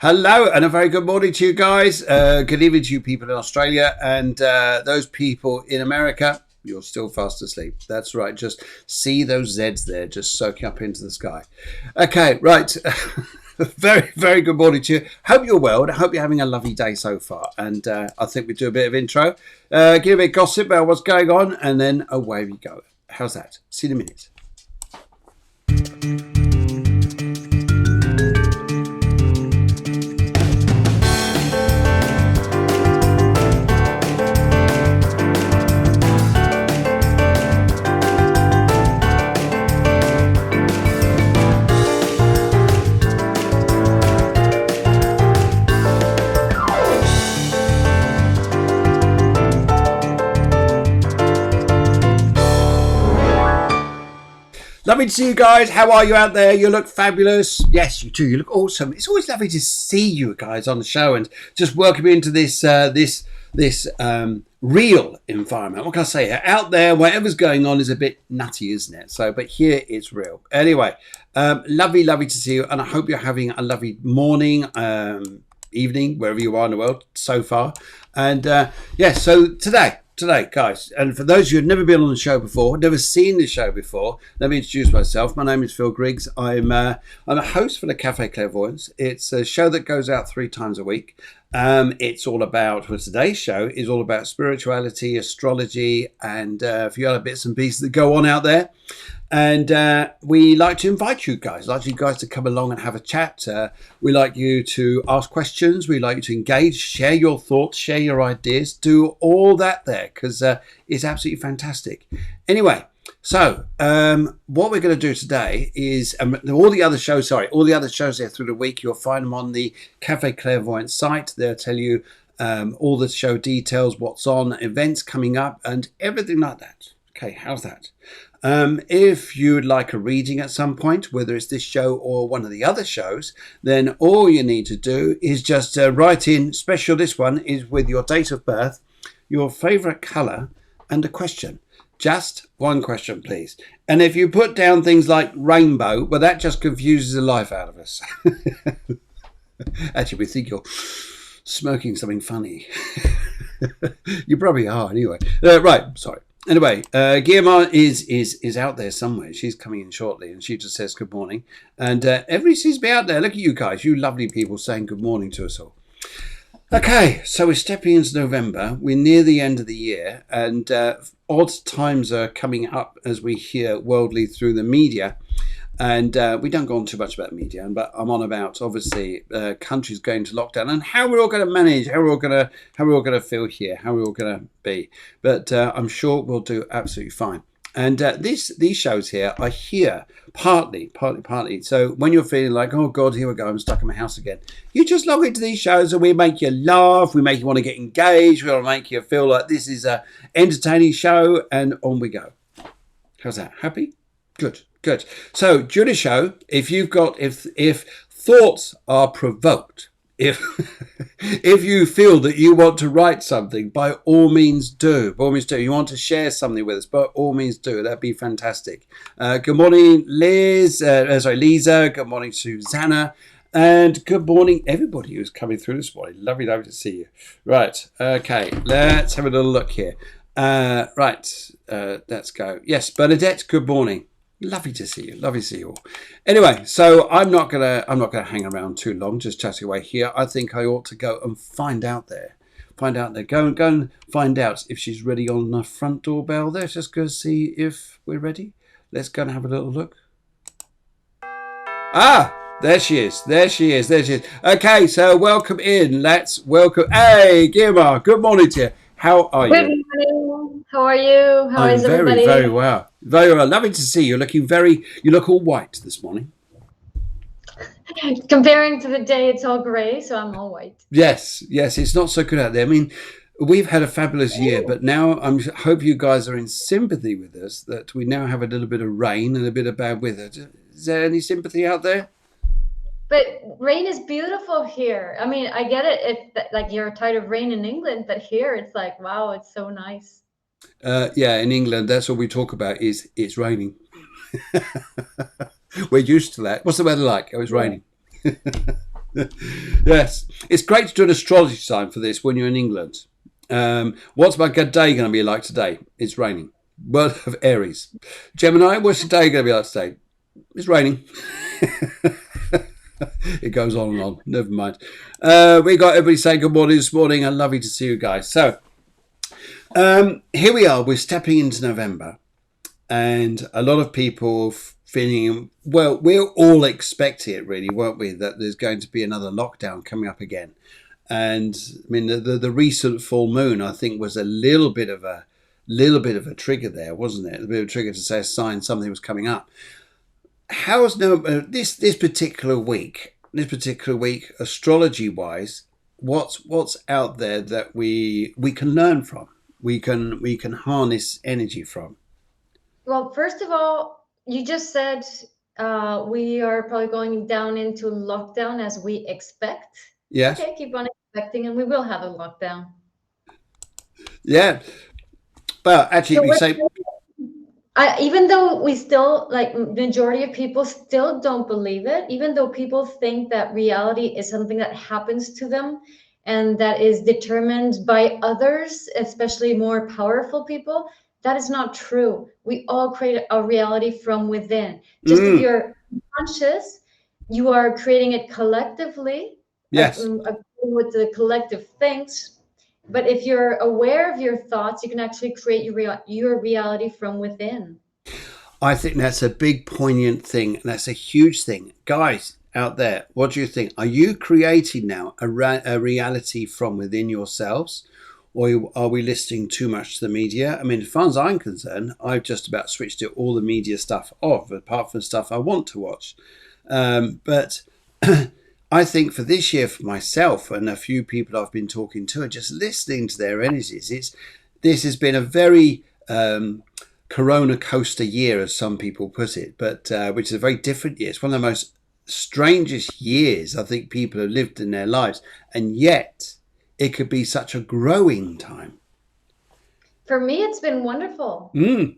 Hello, and a very good morning to you guys. Good evening to you people in Australia, and those people in America. You're still fast asleep. That's right. Just see those Zs there, just soaking up into the sky. Okay, right. Very, very good morning to you. Hope you're well, and I hope you're having a lovely day so far. And I think we do a bit of intro, give a bit of gossip about what's going on, and then away we go. How's that? See you in a minute. Lovely to see you guys. How are you out there? You look fabulous. Yes, you do. You look awesome. It's always lovely to see you guys on the show and just welcome you into this real environment. What can I say? Out there, whatever's going on is a bit nutty, isn't it? So, but here it's real. Anyway, lovely to see you, and I hope you're having a lovely morning, evening, wherever you are in the world so far. And so today, guys, and for those of you who've never been on the show before, never seen the show before, let me introduce myself. My name is Phil Griggs. I'm a host for the Cafe Clairvoyance. It's a show that goes out 3 times a week. It's all about, today's show is all about spirituality, astrology, and a few other bits and pieces that go on out there. And we like to invite you guys, to come along and have a chat. We like you to ask questions. We like you to engage, share your thoughts, share your ideas, do all that there, because it's absolutely fantastic. Anyway, so what we're going to do today is all the other shows there through the week. You'll find them on the Cafe Clairvoyance site. They'll tell you all the show details, what's on, events coming up, and everything like that. Okay, how's that? If you would like a reading at some point, whether it's this show or one of the other shows, then all you need to do is just write in, special this one is with your date of birth, your favourite colour, and a question. Just one question, please. And if you put down things like rainbow, well, that just confuses the life out of us. Actually, we think you're smoking something funny. You probably are, anyway. Right, sorry. Anyway, Guiomar is out there somewhere. She's coming in shortly, and she just says good morning. And everybody seems to be out there. Look at you guys, you lovely people saying good morning to us all. Okay, so we're stepping into November. We're near the end of the year, and odd times are coming up as we hear worldly through the media. And we don't go on too much about media, but I'm on about obviously countries going to lockdown and how we're all going to manage, how we're all going to feel here, how we're all going to be. But I'm sure we'll do absolutely fine. And these shows here are here partly. So when you're feeling like, oh God, here we go, I'm stuck in my house again, you just log into these shows and we make you laugh, we make you want to get engaged, we want to make you feel like this is a entertaining show, and on we go. How's that? Happy? Good. So during the show, if thoughts are provoked, if you feel that you want to write something, by all means do. By all means do. You want to share something with us, by all means do. That'd be fantastic. Good morning, Lisa. Good morning, Susanna. And good morning, everybody who's coming through this morning. Lovely to see you. Right. Okay. Let's have a little look here. Let's go. Yes, Bernadette. Good morning. Lovely to see you all. Anyway, so I'm not gonna hang around too long, just chatting away here. I think I ought to go and find out there. Go and find out if she's ready on the front doorbell there. Just go see if we're ready. Let's go and have a little look. Ah, there she is. Okay, so welcome in. Let's welcome. Hey, Guiomar. Good morning to you. How are you? Good morning. How are you? How is everybody? Very well. Very well. Lovely to see you. You look all white this morning. Comparing to the day, it's all grey, so I'm all white. Yes. It's not so good out there. I mean, we've had a fabulous year, but now I hope you guys are in sympathy with us that we now have a little bit of rain and a bit of bad weather. Is there any sympathy out there? But rain is beautiful here. I mean, I get it if like you're tired of rain in England, but here it's like, wow, it's so nice. In England, that's all we talk about is it's raining. We're used to that. What's the weather like? Oh, it's raining. Yes, it's great to do an astrology sign for this when you're in England. What's my good day going to be like today? It's raining. Word of Aries. Gemini, what's your day going to be like today? It's raining. It goes on and on. Never mind. We got everybody saying good morning this morning and lovely to see you guys. So here we are. We're stepping into November, and a lot of people feeling, well, we're all expecting it really, weren't we, that there's going to be another lockdown coming up again. And I mean, the recent full moon, I think, was a little bit of a trigger there, wasn't it? A bit of a trigger to say a sign something was coming up. How's this particular week, astrology wise, what's out there that we can learn from, we can harness energy from? Well, first of all, you just said we are probably going down into lockdown as we expect. Yes. Okay, keep on expecting, and we will have a lockdown. Yeah. But actually, So we say, even though we still, like, majority of people still don't believe it, even though people think that reality is something that happens to them and that is determined by others, especially more powerful people, that is not true. We all create a reality from within. Just if you're conscious, you are creating it collectively, yes. according what the collective thinks. But if you're aware of your thoughts, you can actually create your reality from within. I think that's a big, poignant thing. And that's a huge thing. Guys out there, what do you think? Are you creating now a reality from within yourselves? Or are we listening too much to the media? I mean, as far as I'm concerned, I've just about switched all the media stuff off, apart from stuff I want to watch. But I think for this year, for myself and a few people I've been talking to, and just listening to their energies, this has been a very Corona coaster year, as some people put it, but which is a very different year. It's one of the most strangest years I think people have lived in their lives, and yet it could be such a growing time. For me, it's been wonderful. Mm.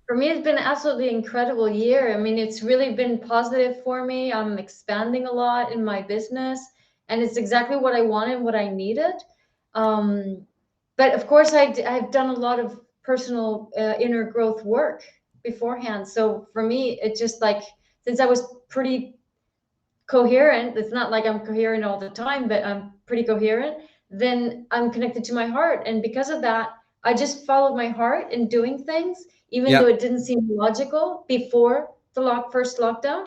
For me, it's been an absolutely incredible year. I mean, it's really been positive for me. I'm expanding a lot in my business, and it's exactly what I wanted, what I needed. Um, but of course, I've done a lot of personal inner growth work beforehand. So for me, it just like, since I was pretty coherent, it's not like I'm coherent all the time, but I'm pretty coherent, then I'm connected to my heart. And because of that, I just followed my heart in doing things, even though Yep. it didn't seem logical before the first lockdown.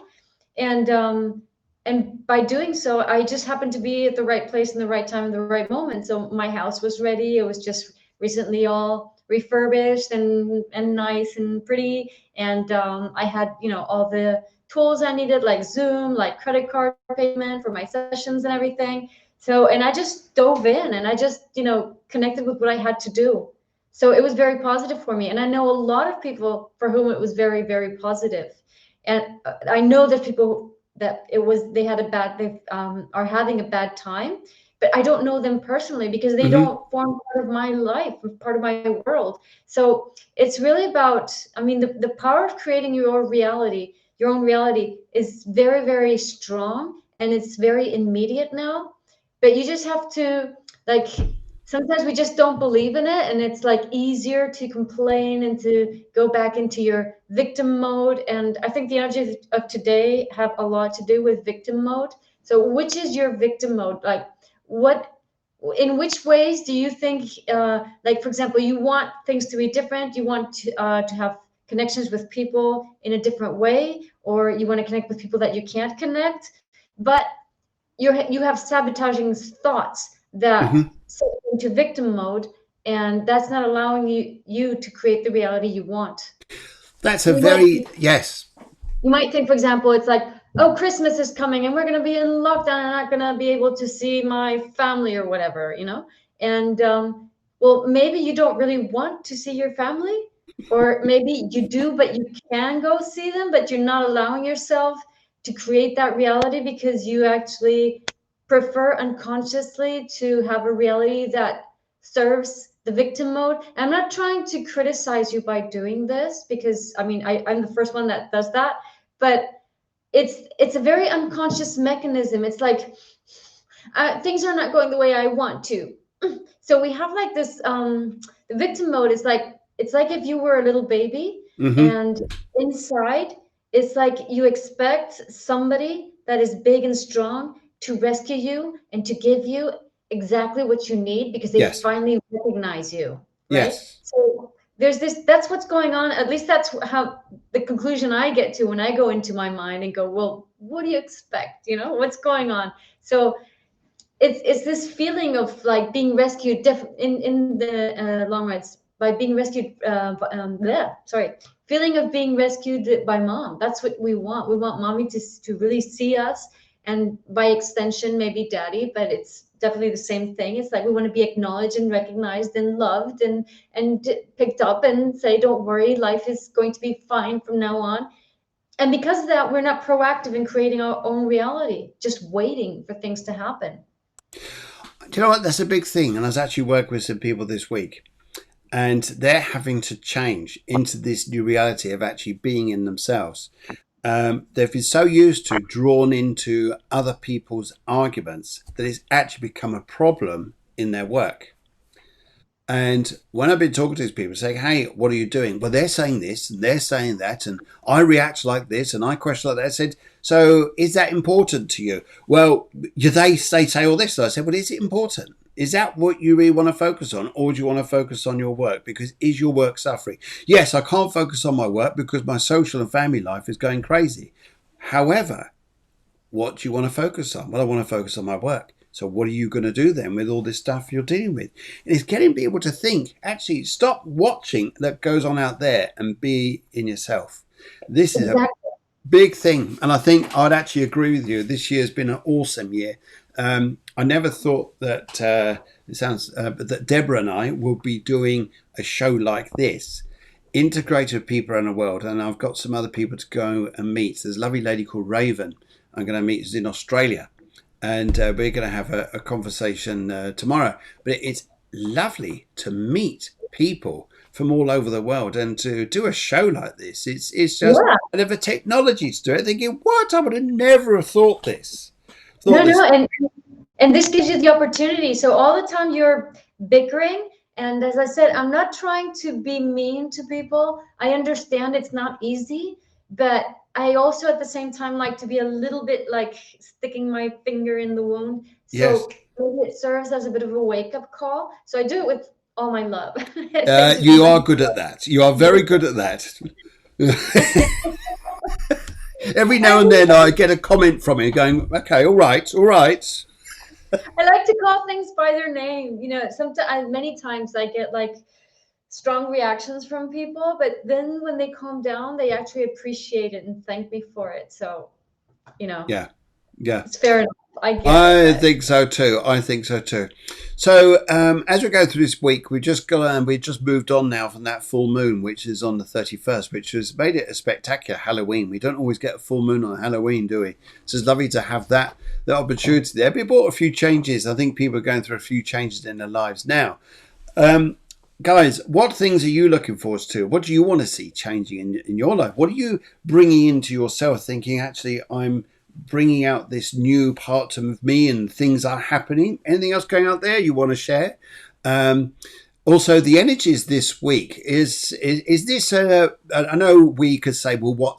And by doing so, I just happened to be at the right place in the right time in the right moment. So my house was ready. It was just recently all refurbished and nice and pretty. And I had, all the tools I needed, like Zoom, like credit card payment for my sessions and everything. So, and I just dove in and I just, connected with what I had to do. So it was very positive for me. And I know a lot of people for whom it was very, very positive. And I know there's people that they had they are having a bad time, but I don't know them personally because they Mm-hmm. don't form part of my life, part of my world. So it's really about, I mean, the power of creating your own reality is very, very strong and it's very immediate now. But you just have to, like, sometimes we just don't believe in it, and it's like easier to complain and to go back into your victim mode. And I think the energies of today have a lot to do with victim mode. So which is your victim mode? Like, what in which ways do you think, like, for example, you want things to be different, you want to have connections with people in a different way, or you want to connect with people that you can't connect, but you have sabotaging thoughts that Mm-hmm. set you into victim mode, and that's not allowing you to create the reality you want. That's a You might very yes. you might think, for example, it's like, oh, Christmas is coming and we're going to be in lockdown and I'm not going to be able to see my family or whatever. And well, maybe you don't really want to see your family, or maybe you do, but you can go see them, but you're not allowing yourself to create that reality because you actually prefer unconsciously to have a reality that serves the victim mode. I'm not trying to criticize you by doing this because, I mean, I'm the first one that does that, but it's a very unconscious mechanism. It's like things are not going the way I want to. So we have like this the victim mode is like, it's like if you were a little baby, Hmm. and inside it's like you expect somebody that is big and strong to rescue you and to give you exactly what you need because they Yes. finally recognize you, right? Yes. So there's this, that's what's going on. At least that's how the conclusion I get to when I go into my mind and go, well, what do you expect? You know, what's going on? So it's this feeling of like being rescued in the long rides by being rescued sorry, feeling of being rescued by mom. That's what we want. We want mommy to really see us, and by extension maybe daddy, but it's definitely the same thing. It's like we want to be acknowledged and recognized and loved and picked up and say, don't worry, life is going to be fine from now on. And because of that, we're not proactive in creating our own reality, just waiting for things to happen. Do you know what? That's a big thing. And I was actually working with some people this week, and they're having to change into this new reality of actually being in themselves. They've been so used to drawn into other people's arguments that it's actually become a problem in their work. And when I've been talking to these people, saying, "Hey, what are you doing?" Well, they're saying this and they're saying that, and I react like this and I question like that. I said, "So is that important to you?" Well, they say all this. So I said, "Well, is it important? Is that what you really want to focus on, or do you want to focus on your work? Because is your work suffering?" Yes, I can't focus on my work because my social and family life is going crazy. However, what do you want to focus on? Well, I want to focus on my work. So what are you going to do then with all this stuff you're dealing with? And it's getting people to think, actually, stop watching that goes on out there and be in yourself. This is a Exactly. big thing. And I think I'd actually agree with you. This year's been an awesome year. I never thought that, but that Deborah and I will be doing a show like this, integrated people around the world. And I've got some other people to go and meet. There's a lovely lady called Raven I'm going to meet, who's in Australia. And we're going to have a conversation tomorrow. But it's lovely to meet people from all over the world and to do a show like this. It's just, Yeah. and if a technology to do it, thinking, what? I would have never have thought this. No, Thought no, this. and this gives you the opportunity. So all the time you're bickering, and as I said, I'm not trying to be mean to people. I understand it's not easy, but I also at the same time like to be a little bit like sticking my finger in the wound. Yes. So maybe it serves as a bit of a wake-up call. So I do it with all my love. I do You are good at that. You are very good at that. Every now and then I get a comment from you going, okay, all right, all right. I like to call things by their name. You know, sometimes many times I get like strong reactions from people, but then when they calm down, they actually appreciate it and thank me for it. So, you know, Yeah, yeah. it's fair enough. I get it, I but think so too. I think so too. So as we go through this week, we just moved on now from that full moon, which is on the 31st, which has made it a spectacular Halloween. We don't always get a full moon on Halloween, do we? So it's lovely to have that opportunity there. We brought a few changes. I think people are going through a few changes in their lives now. Um, Guys, what things are you looking forward to? What do you want to see changing in your life? What are you bringing into yourself, thinking, actually, I'm bringing out this new part of me and things are happening? Anything else going out there you want to share? Um, Also, the energies this week is this? I know we could say, well,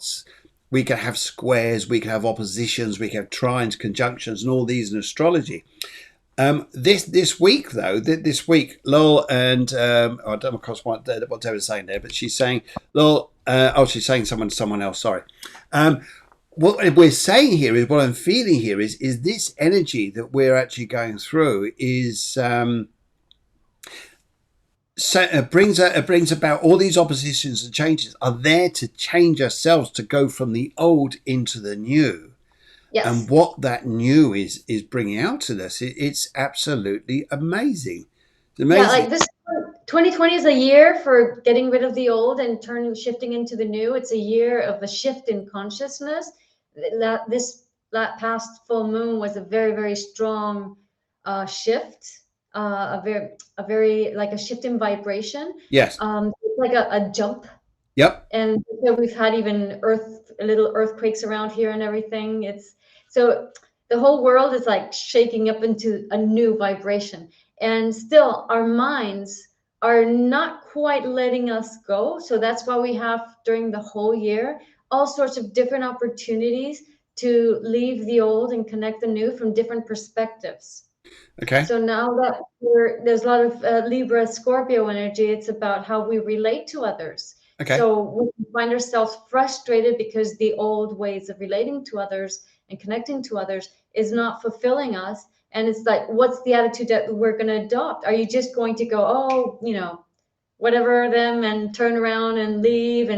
we could have squares, we could have oppositions, we could have trines, conjunctions, and all these in astrology. This week though, this week, Lol and I don't know of course what Deborah's saying there, but she's saying Lol. She's saying someone else. Sorry. What we're saying here is what I'm feeling here is this energy that we're actually going through is so it brings about all these oppositions and changes are there to change ourselves to go from the old into the new, and yes. what that new is bringing out to us, it's absolutely amazing. It's Yeah, amazing. like this 2020 is a year for getting rid of the old and shifting into the new. It's a year of a shift in consciousness. That past full moon was a very, very strong shift, a very like a shift in vibration. Yes. It's like a jump. Yep. And so we've had even little earthquakes around here and everything. It's so the whole world is like shaking up into a new vibration. And still, our minds are not quite letting us go. So that's why we have during the whole year all sorts of different opportunities to leave the old and connect the new from different perspectives. Okay. So now that there's a lot of Libra Scorpio energy, it's about how we relate to others. Okay. So we find ourselves frustrated because the old ways of relating to others and connecting to others is not fulfilling us. And it's like, what's the attitude that we're going to adopt? Are you just going to go, oh, whatever them and turn around and leave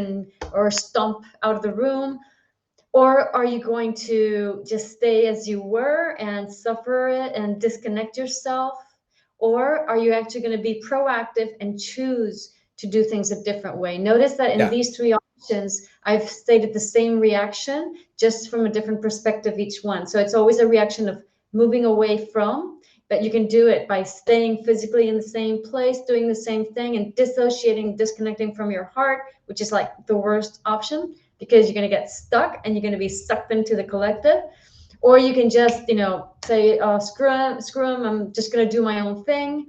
or stomp out of the room? Or are you going to just stay as you were and suffer it and disconnect yourself? Or are you actually going to be proactive and choose to do things a different way? Notice that in Yeah. these three options, I've stated the same reaction, just from a different perspective each one. So it's always a reaction of moving away from, but you can do it by staying physically in the same place, doing the same thing, and dissociating, disconnecting from your heart, which is like the worst option, because you're going to get stuck and you're going to be sucked into the collective. Or you can just, say, screw 'em, I'm just going to do my own thing.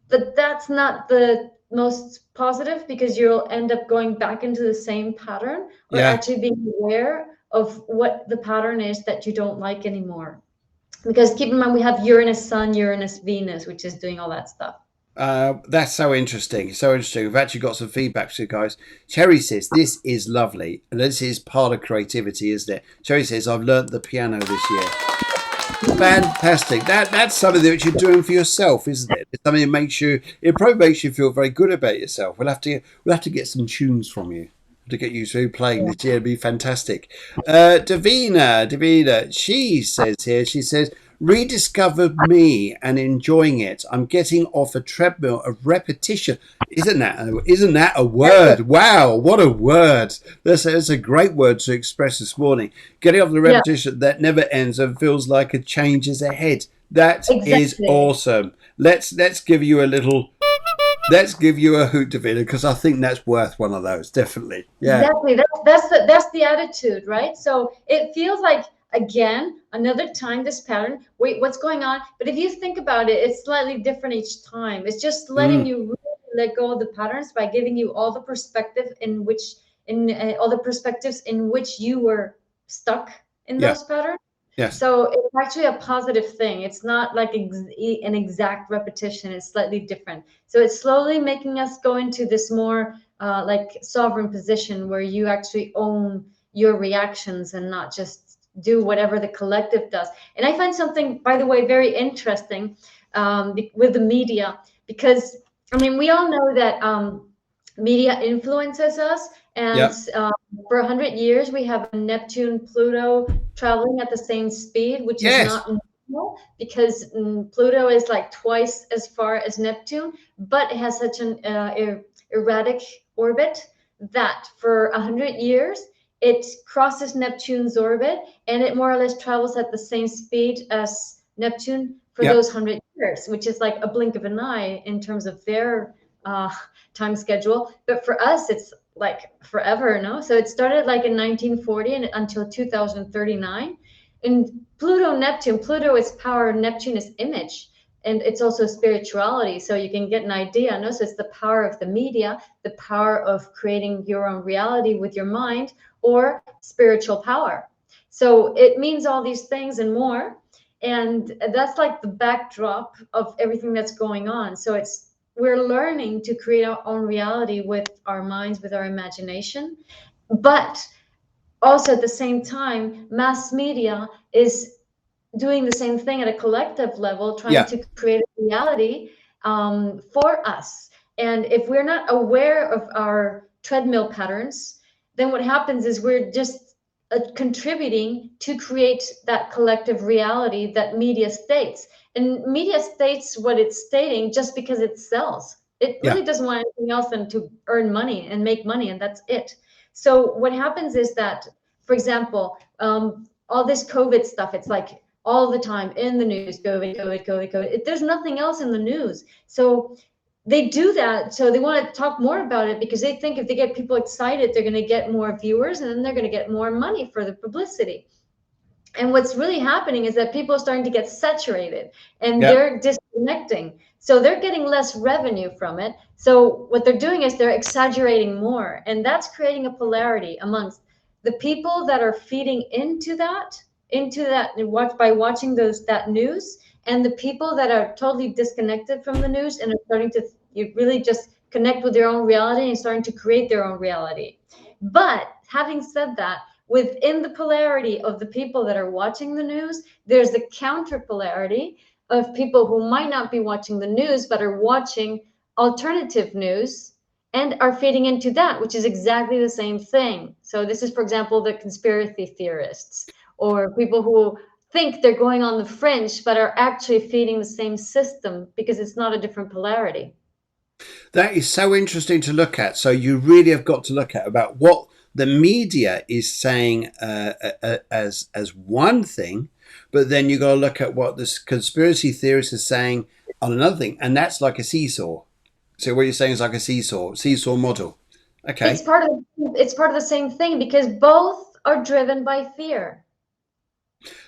But that's not the most positive, because you'll end up going back into the same pattern, or Yeah. actually being aware of what the pattern is that you don't like anymore. Because keep in mind, we have Uranus Sun, Uranus Venus, which is doing all that stuff. That's so interesting. So interesting. We've actually got some feedback to you guys. Cherry says, this is lovely. And this is part of creativity, isn't it? Cherry says, I've learnt the piano this year. Fantastic. That's something that you're doing for yourself, isn't it? It's something that it probably makes you feel very good about yourself. We'll have to get some tunes from you to get you through playing this year. It'd be fantastic. Davina, she says, rediscovered me and enjoying it. I'm getting off a treadmill of repetition. Isn't that a word? Wow, what a word. That's a great word to express this morning. Getting off the repetition that never ends and feels like a change is ahead. That is Exactly. awesome. Let's give you a little. Let's give you a hoot, Davina, because I think that's worth one of those. Definitely. Yeah. Exactly. That's the attitude, right? So it feels like, again, another time this pattern. Wait, what's going on? But if you think about it, it's slightly different each time. It's just letting Mm, you really let go of the patterns by giving you all the perspective in all the perspectives in which you were stuck in yeah. those patterns. Yes. So it's actually a positive thing. It's not like an exact repetition. It's slightly different. So it's slowly making us go into this more like sovereign position, where you actually own your reactions and not just do whatever the collective does. And I find something, by the way, very interesting with the media, because I mean, we all know that media influences us. And Yeah. for 100 years, we have Neptune, Pluto traveling at the same speed, which is Yes. not normal, because Pluto is like twice as far as Neptune, but it has such an erratic orbit that for 100 years, it crosses Neptune's orbit, and it more or less travels at the same speed as Neptune for Yeah. those 100 years, which is like a blink of an eye in terms of their uh, time schedule. But for us, it's like forever, no? So it started like in 1940 and until 2039. And Pluto is power, Neptune is image. And it's also spirituality. So you can get an idea, no? So it's the power of the media, the power of creating your own reality with your mind, or spiritual power. So it means all these things and more. And that's like the backdrop of everything that's going on. So we're learning to create our own reality with our minds, with our imagination. But also at the same time, mass media is doing the same thing at a collective level, trying Yeah. to create a reality for us. And if we're not aware of our treadmill patterns, then what happens is we're just contributing to create that collective reality that media states. And media states what it's stating just because it sells. It Yeah. really doesn't want anything else than to earn money and make money, and that's it. So what happens is that, for example, all this COVID stuff, it's like all the time in the news, COVID, COVID, COVID, COVID. There's nothing else in the news. So they do that. So they want to talk more about it because they think if they get people excited, they're going to get more viewers and then they're going to get more money for the publicity. And what's really happening is that people are starting to get saturated and Yeah. they're disconnecting. So they're getting less revenue from it. So what they're doing is they're exaggerating more. And that's creating a polarity amongst the people that are feeding into that by watching that news, and the people that are totally disconnected from the news and are starting to really just connect with their own reality and starting to create their own reality. But having said that, within the polarity of the people that are watching the news, there's the counter polarity of people who might not be watching the news but are watching alternative news and are feeding into that, which is exactly the same thing. So this is, for example, the conspiracy theorists or people who think they're going on the fringe but are actually feeding the same system because it's not a different polarity. That is so interesting to look at. So you really have got to look at about what the media is saying as one thing, but then you got to look at what this conspiracy theorist is saying on another thing, and that's like a seesaw. So what you're saying is like a seesaw model. Okay. It's part of the same thing because both are driven by fear.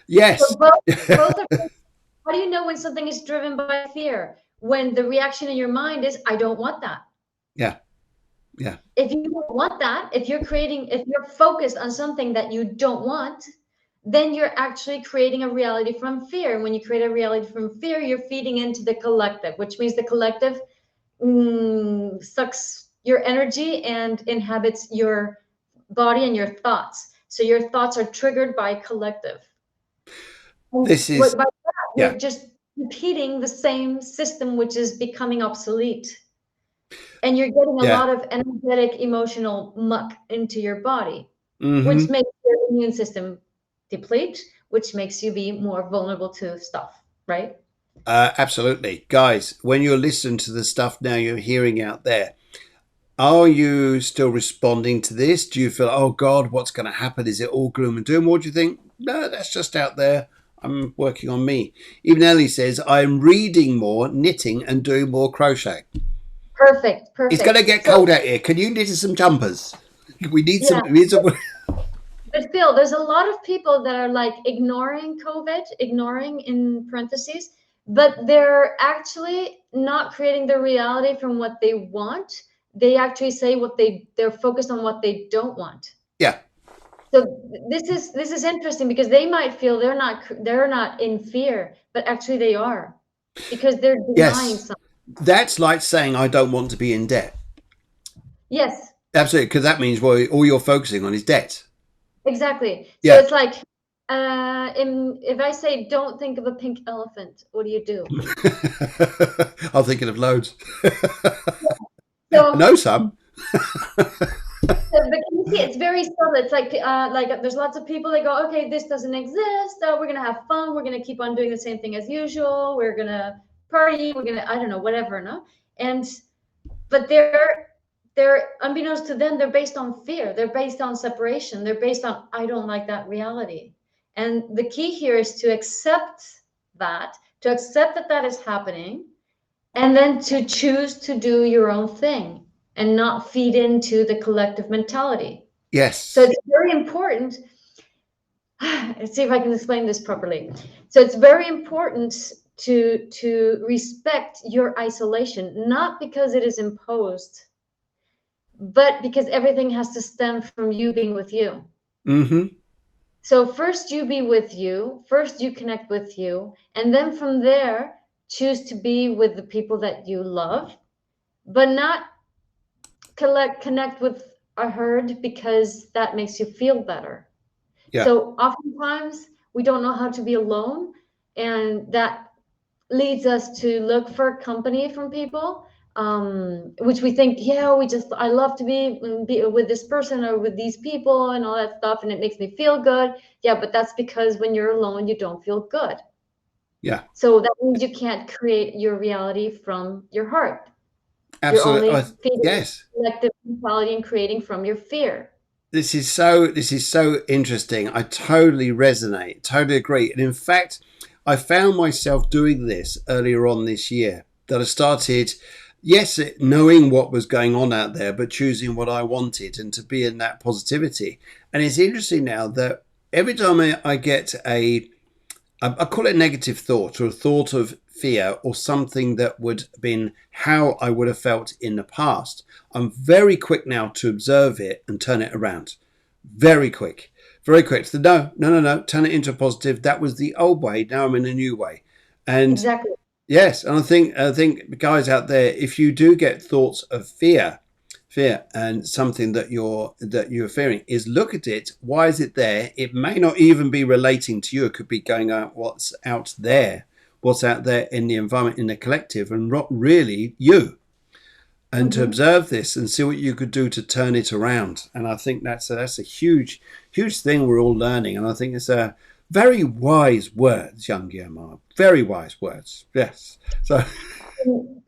Yes. So both are. How do you know when something is driven by fear? When the reaction in your mind is, I don't want that. Yeah. Yeah. If you don't want that, if you're focused on something that you don't want, then you're actually creating a reality from fear. And when you create a reality from fear, you're feeding into the collective, which means the collective sucks your energy and inhabits your body and your thoughts. So your thoughts are triggered by collective. This is, By that, yeah. you're just repeating the same system, which is becoming obsolete. And you're getting a Yeah. lot of energetic, emotional muck into your body, which Mm-hmm. makes your immune system deplete, which makes you be more vulnerable to stuff, right? Absolutely. Guys, when you're listening to the stuff now you're hearing out there, are you still responding to this? Do you feel, oh God, what's going to happen? Is it all gloom and doom? Or do you think, no, that's just out there. I'm working on me. Even Ellie says, I'm reading more, knitting, and doing more crochet. Perfect, It's going perfect. to get So, cold out here. Can you knit us some jumpers? We need yeah, some. We need some. but still, there's a lot of people that are like ignoring COVID, ignoring in parentheses, but they're actually not creating the reality from what they want. They actually say they're focused on what they don't want. Yeah. So this is interesting because they might feel they're not in fear, but actually they are because they're denying Yes. something. That's like saying, I don't want to be in debt. Yes, Absolutely. Because that means, well, all you're focusing on is debt. exactly. So Yeah. it's like if I say don't think of a pink elephant, what do you do? I'm thinking of loads. I So know some. but you see, it's very subtle. It's like there's lots of people that go, okay, this doesn't exist. We're gonna have fun. We're gonna keep on doing the same thing as usual. We're gonna party. We're gonna I don't know whatever, no. And but they're unbeknownst to them, they're based on fear. They're based on separation. They're based on I don't like that reality. And the key here is to accept that that is happening, and then to choose to do your own thing and not feed into the collective mentality. So Yes. it's very important. Let's see if I can explain this properly. So it's very important to respect your isolation, not because it is imposed, but because everything has to stem from you being with you. Mm-hmm. So first you be with you, first you connect with you, and then from there choose to be with the people that you love, but not connect with a herd because that makes you feel better. Yeah. So oftentimes we don't know how to be alone, and that leads us to look for company from people, which we think, yeah, I love to be with this person or with these people and all that stuff, and it makes me feel good. Yeah, but that's because when you're alone, you don't feel good. Yeah. So that means you can't create your reality from your heart. You're Absolutely. only feeding Yes. collective mentality and creating from your fear. This is so interesting. I totally resonate, totally agree. And in fact, I found myself doing this earlier on this year, that I started yes, knowing what was going on out there, but choosing what I wanted and to be in that positivity. And it's interesting now that every time I get I call it a negative thought or a thought of fear or something that would have been how I would have felt in the past, I'm very quick now to observe it and turn it around. Very quick. Very quick. So no, no, no, no. Turn it into a positive. That was the old way. Now I'm in a new way. And Exactly. yes, and I think guys out there, if you do get thoughts of fear and something that you're fearing, is look at it. Why is it there? It may not even be relating to you. It could be going out what's out there in the environment, in the collective, and not really you. And to Hmm. observe this and see what you could do to turn it around. And I think that's a huge thing we're all learning. And I think it's a very wise words, young Guiomar. Very wise words. Yes. So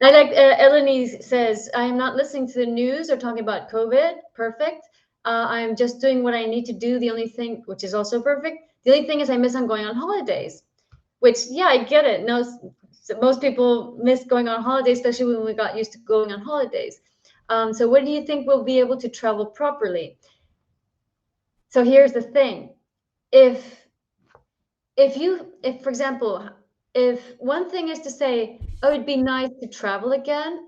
I like Eleni says, I am not listening to the news or talking about COVID. Perfect. I'm just doing what I need to do. The only thing, which is also perfect, the only thing is I miss on going on holidays, which, yeah, I get it. No, most people miss going on holidays, especially when we got used to going on holidays. So when do you think we'll be able to travel properly? So here's the thing. If if for example, if one thing is to say, oh, it'd be nice to travel again,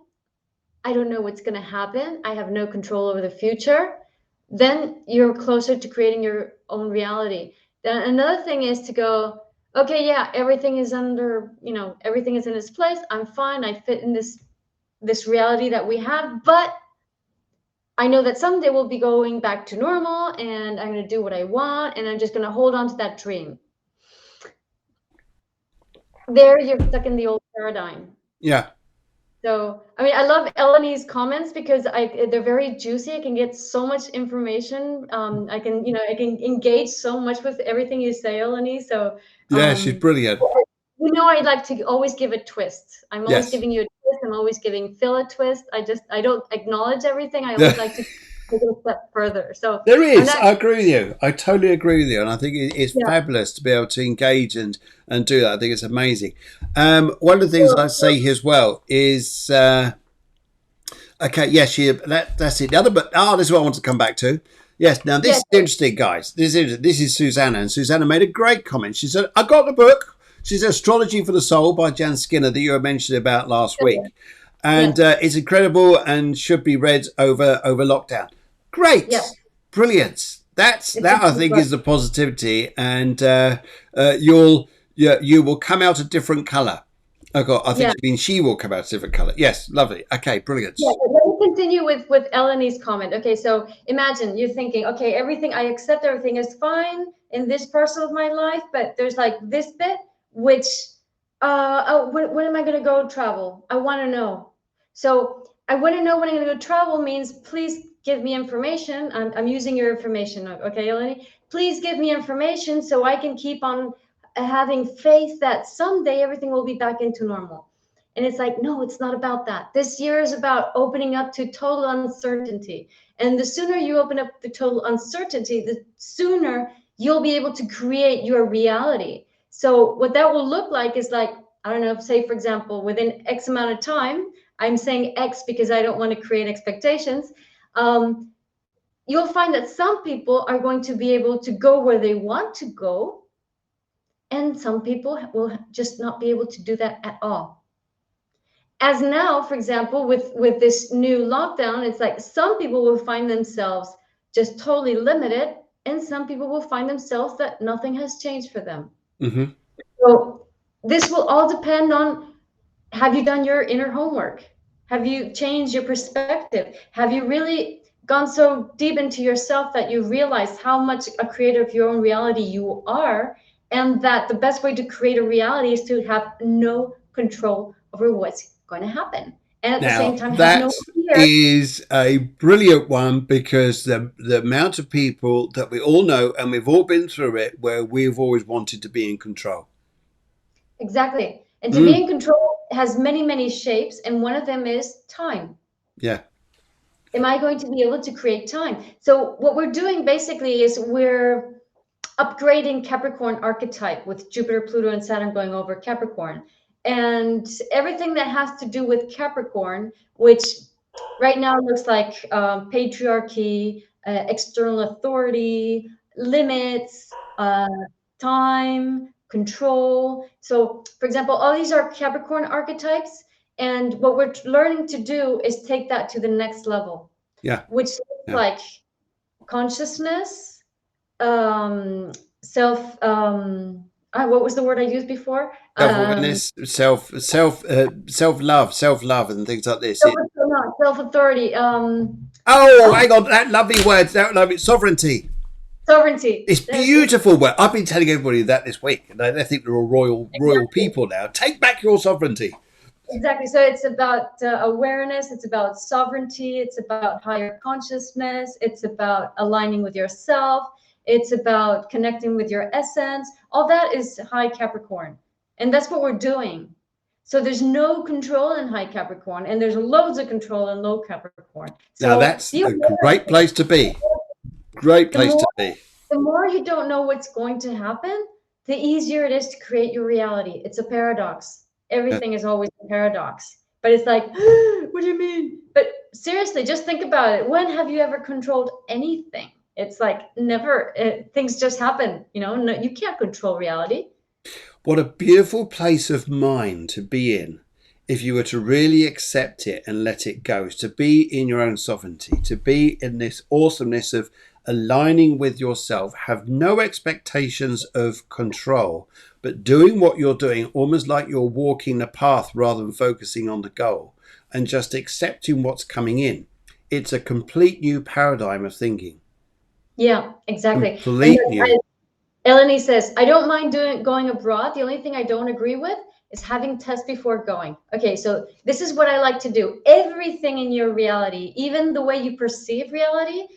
I don't know what's going to happen, I have no control over the future, then you're closer to creating your own reality. Then another thing is to go, okay, yeah, everything is under, everything is in its place, I'm fine, I fit in this reality that we have, but I know that someday we'll be going back to normal and I'm going to do what I want and I'm just going to hold on to that dream. There you're stuck in the old paradigm. yeah, So, I mean, I love Eleni's comments because they're very juicy. I can get so much information. I can engage so much with everything you say, Eleni. So, yeah, she's brilliant. I like to always give a twist. I'm always Yes. giving you a twist. I'm always giving Phil a twist. I don't acknowledge everything. I always like to take it a step further. So There I'm is. not, I agree with you. I totally agree with you, and I think it's yeah. fabulous to be able to engage and do that. I think it's amazing. One of the things I So, say here as well is okay. Yes, that's it. The other, but this is what I want to come back to. Yes. Now this yeah, is interesting, guys. This is Susanna, and Susanna made a great comment. She said, "I got the book." She said, "Astrology for the Soul" by Jan Skinner that you were mentioned about last week, and yes, it's incredible and should be read over lockdown. yeah. Great, brilliant. It's a That I good think book. is the positivity, and you will come out a different color. I think Yeah. she means she will come out a different color. Yes, lovely. Okay, brilliant. Yeah, but let me continue with Eleni's comment. Okay, so imagine you're thinking, okay, everything, I accept everything is fine in this parcel of my life, but there's like this bit which, oh, when am I going to go travel? I want to know. So I want to know when I'm going to go travel means please give me information. I'm using your information, okay, Eleni? Please give me information so I can keep on having faith that someday everything will be back into normal. And it's like, no, it's not about that. This year is about opening up to total uncertainty. And the sooner you open up to total uncertainty, the sooner you'll be able to create your reality. So what that will look like is like, I don't know, say for example, within X amount of time, I'm saying X because I don't want to create expectations. You'll find that some people are going to be able to go where they want to go, and some people will just not be able to do that at all. As now, for example, with this new lockdown, it's like some people will find themselves just totally limited, and some people will find themselves that nothing has changed for them. Hmm. So this will all depend on, have you done your inner homework? Have you changed your perspective? Have you really gone so deep into yourself that you realize how much a creator of your own reality you are, and that the best way to create a reality is to have no control over what's going to happen, and at the same Now time have that no fear. is a brilliant one because the amount of people that we all know and we've all been through it where we've always wanted to be in control. Exactly. And to be Mm, in control has many, many shapes, and one of them is time. yeah. Am I going to be able to create time? So what we're doing basically is we're upgrading Capricorn archetype with Jupiter, Pluto, and Saturn going over Capricorn. And everything that has to do with Capricorn, which right now looks like patriarchy, external authority, limits, time, control. So, for example, all these are Capricorn archetypes. And what we're learning to do is take that to the next level, Yeah. which looks Yeah. like consciousness, um, self. What was the word I used before? Self-awareness, self-love, and things like this. Self-authority, Oh, hang on, that lovely word, that lovely sovereignty. sovereignty. It's beautiful word. I've been telling everybody that this week, and they think they're all royal people now. Take back your sovereignty. Exactly. So it's about awareness. It's about sovereignty. It's about higher consciousness. It's about aligning with yourself. It's about connecting with your essence. All that is high Capricorn, and that's what we're doing. So there's no control in high Capricorn, and there's loads of control in low Capricorn. Now So that's a great place to be. Great place to be. The more you don't know what's going to happen, the easier it is to create your reality. It's a paradox. Everything is always a paradox. But it's like, what do you mean? But seriously, just think about it. When have you ever controlled anything? It's like never. Things just happen. No, you can't control reality. What a beautiful place of mind to be in. If you were to really accept it and let it go, is to be in your own sovereignty, to be in this awesomeness of aligning with yourself, have no expectations of control, but doing what you're doing almost like you're walking the path rather than focusing on the goal, and just accepting what's coming in. It's a complete new paradigm of thinking. Yeah, exactly. Complete new. Eleni says, I don't mind going abroad. The only thing I don't agree with is having tests before going. Okay, so this is what I like to do. Everything in your reality, even the way you perceive reality,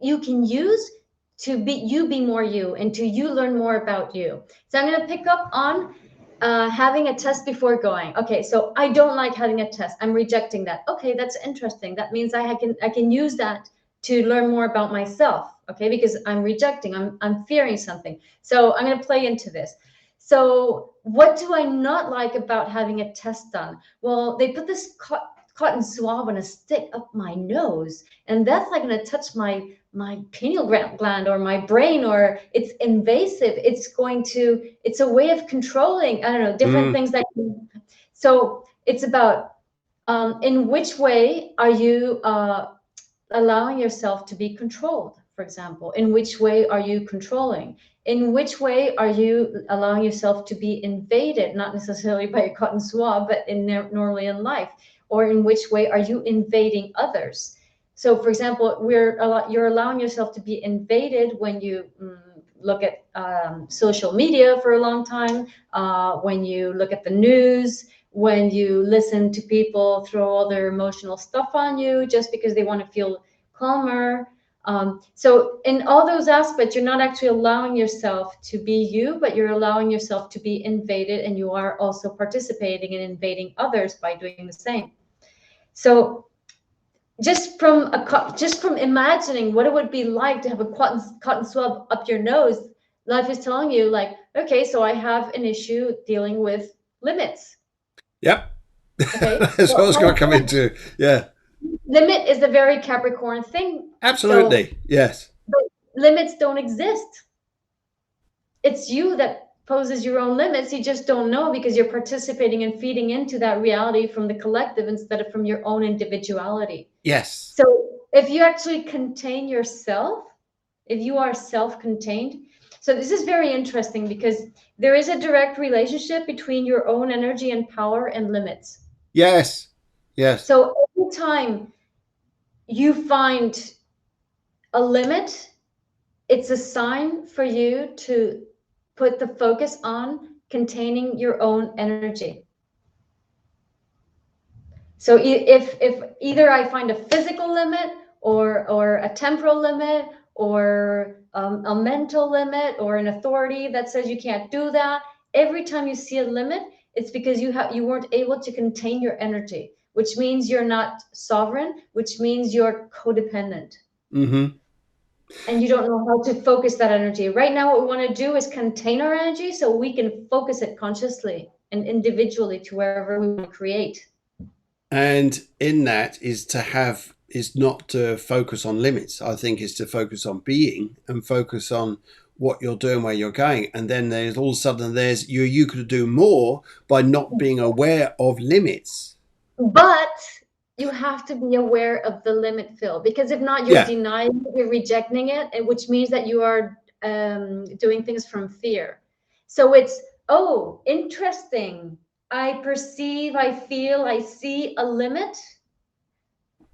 you can use to be more you, and to you learn more about you. So I'm going to pick up on having a test before going. Okay, so I don't like having a test. I'm rejecting that. Okay, that's interesting. That means I can use that to learn more about myself. Okay, because I'm rejecting, I'm fearing something. So I'm going to play into this. So what do I not like about having a test done? Well, they put this cotton swab on a stick up my nose, and that's like going to touch my pineal gland or my brain, or it's invasive. It's a way of controlling, I don't know, different things that so it's about in which way are you allowing yourself to be controlled? For example, in which way are you controlling? In which way are you allowing yourself to be invaded, not necessarily by a cotton swab, but normally in life? Or in which way are you invading others? So, for example, you're allowing yourself to be invaded when you look at social media for a long time, when you look at the news, when you listen to people throw all their emotional stuff on you just because they want to feel calmer. So in all those aspects, you're not actually allowing yourself to be you, but you're allowing yourself to be invaded, and you are also participating in invading others by doing the same. So just from imagining what it would be like to have a cotton swab up your nose, life is telling you, like, okay, so I have an issue dealing with limits. Yep. Okay. That's what I was going to come into. Yeah. Limit is a very Capricorn thing. Absolutely. So, yes. But limits don't exist. It's you that poses your own limits. You just don't know because you're participating and feeding into that reality from the collective instead of from your own individuality. Yes. So if you actually contain yourself, if you are self-contained, so this is very interesting because there is a direct relationship between your own energy and power and limits. Yes. Yes. So every time you find a limit, it's a sign for you to put the focus on containing your own energy. So if either I find a physical limit or a temporal limit or a mental limit or an authority that says you can't do that, every time you see a limit, it's because you weren't able to contain your energy, which means you're not sovereign, which means you're codependent. Mm-hmm. And you don't know how to focus that energy. Right now, what we want to do is contain our energy so we can focus it consciously. and individually to wherever we want to create. And in that is not to focus on limits. I think is to focus on being and focus on what you're doing, where you're going. And then there's all of a sudden you could do more by not being aware of limits. But you have to be aware of the limit, Phil, because if not, you're denying it, you're rejecting it, and which means that you are doing things from fear. So it's, oh, interesting. I perceive, I feel, I see a limit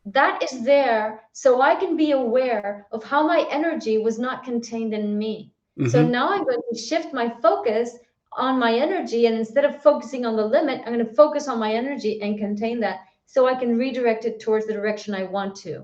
that is there, so I can be aware of how my energy was not contained in me. Mm-hmm. So now I'm going to shift my focus on my energy, and instead of focusing on the limit, I'm going to focus on my energy and contain that, so I can redirect it towards the direction I want to.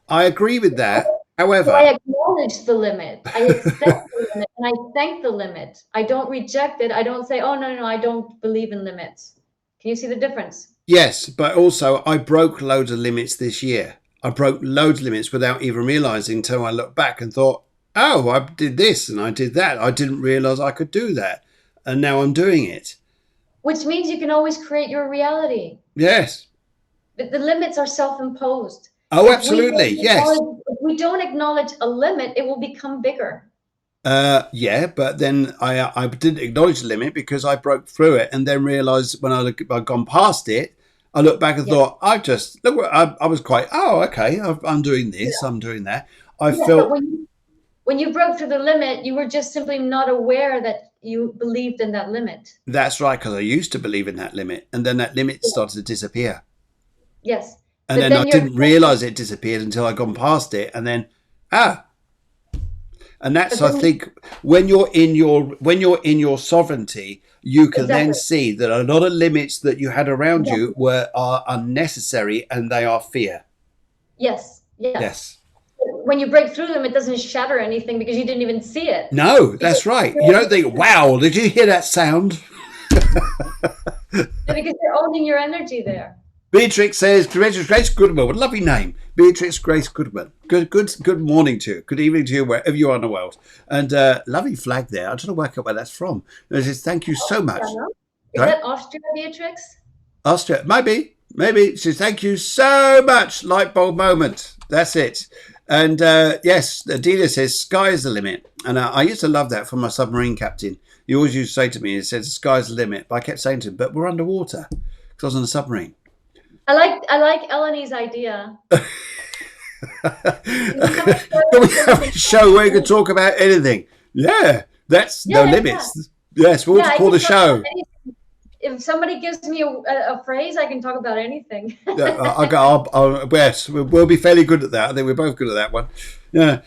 I agree with that. However, so I acknowledge the limit. I accept the limit, and I thank the limit. I don't reject it. I don't say, oh, no, I don't believe in limits. Can you see the difference? Yes, but also I broke loads of limits this year. I broke loads of limits without even realizing until I looked back and thought, oh, I did this and I did that. I didn't realize I could do that. And now I'm doing it. Which means you can always create your reality. Yes. But the limits are self-imposed. Oh, absolutely. Yes. If we don't acknowledge a limit, it will become bigger. Yeah, but then I didn't acknowledge the limit because I broke through it and then realized when I'd gone past it, I looked back and thought, I was quite, okay, I'm doing this, I'm doing that. I felt... When you broke through the limit, you were just simply not aware that you believed in that limit. That's right, because I used to believe in that limit, and then that limit started to disappear. Yes. And then I didn't realize it disappeared until I'd gone past it, and then, and that's, I think, when you're in your sovereignty, you can then see that a lot of limits that you had around you are unnecessary, and they are fear. Yes. When you break through them, it doesn't shatter anything because you didn't even see it. No, that's right. You don't think, wow, did you hear that sound? Because you're owning your energy there. Beatrix says, Beatrix Grace Goodman. What a lovely name. Beatrix Grace Goodman. Good morning to you. Good evening to you, wherever you are in the world. And lovely flag there. I'm trying to work out where that's from. It says, thank you so much. Is that Austria, Beatrix? Austria. Maybe. It says, thank you so much. Light bulb moment. That's it. And yes, Adina says, sky is the limit. And I used to love that from my submarine captain. He always used to say to me, he said, the sky's the limit. But I kept saying to him, but we're underwater. Because I was on a submarine. I like Eleni's idea. Can we have a show where you can talk about anything? Yeah, that's no limits. Yeah. Yes, we'll call the show. If somebody gives me a phrase, I can talk about anything. Yes, we'll be fairly good at that. I think we're both good at that one. Yeah,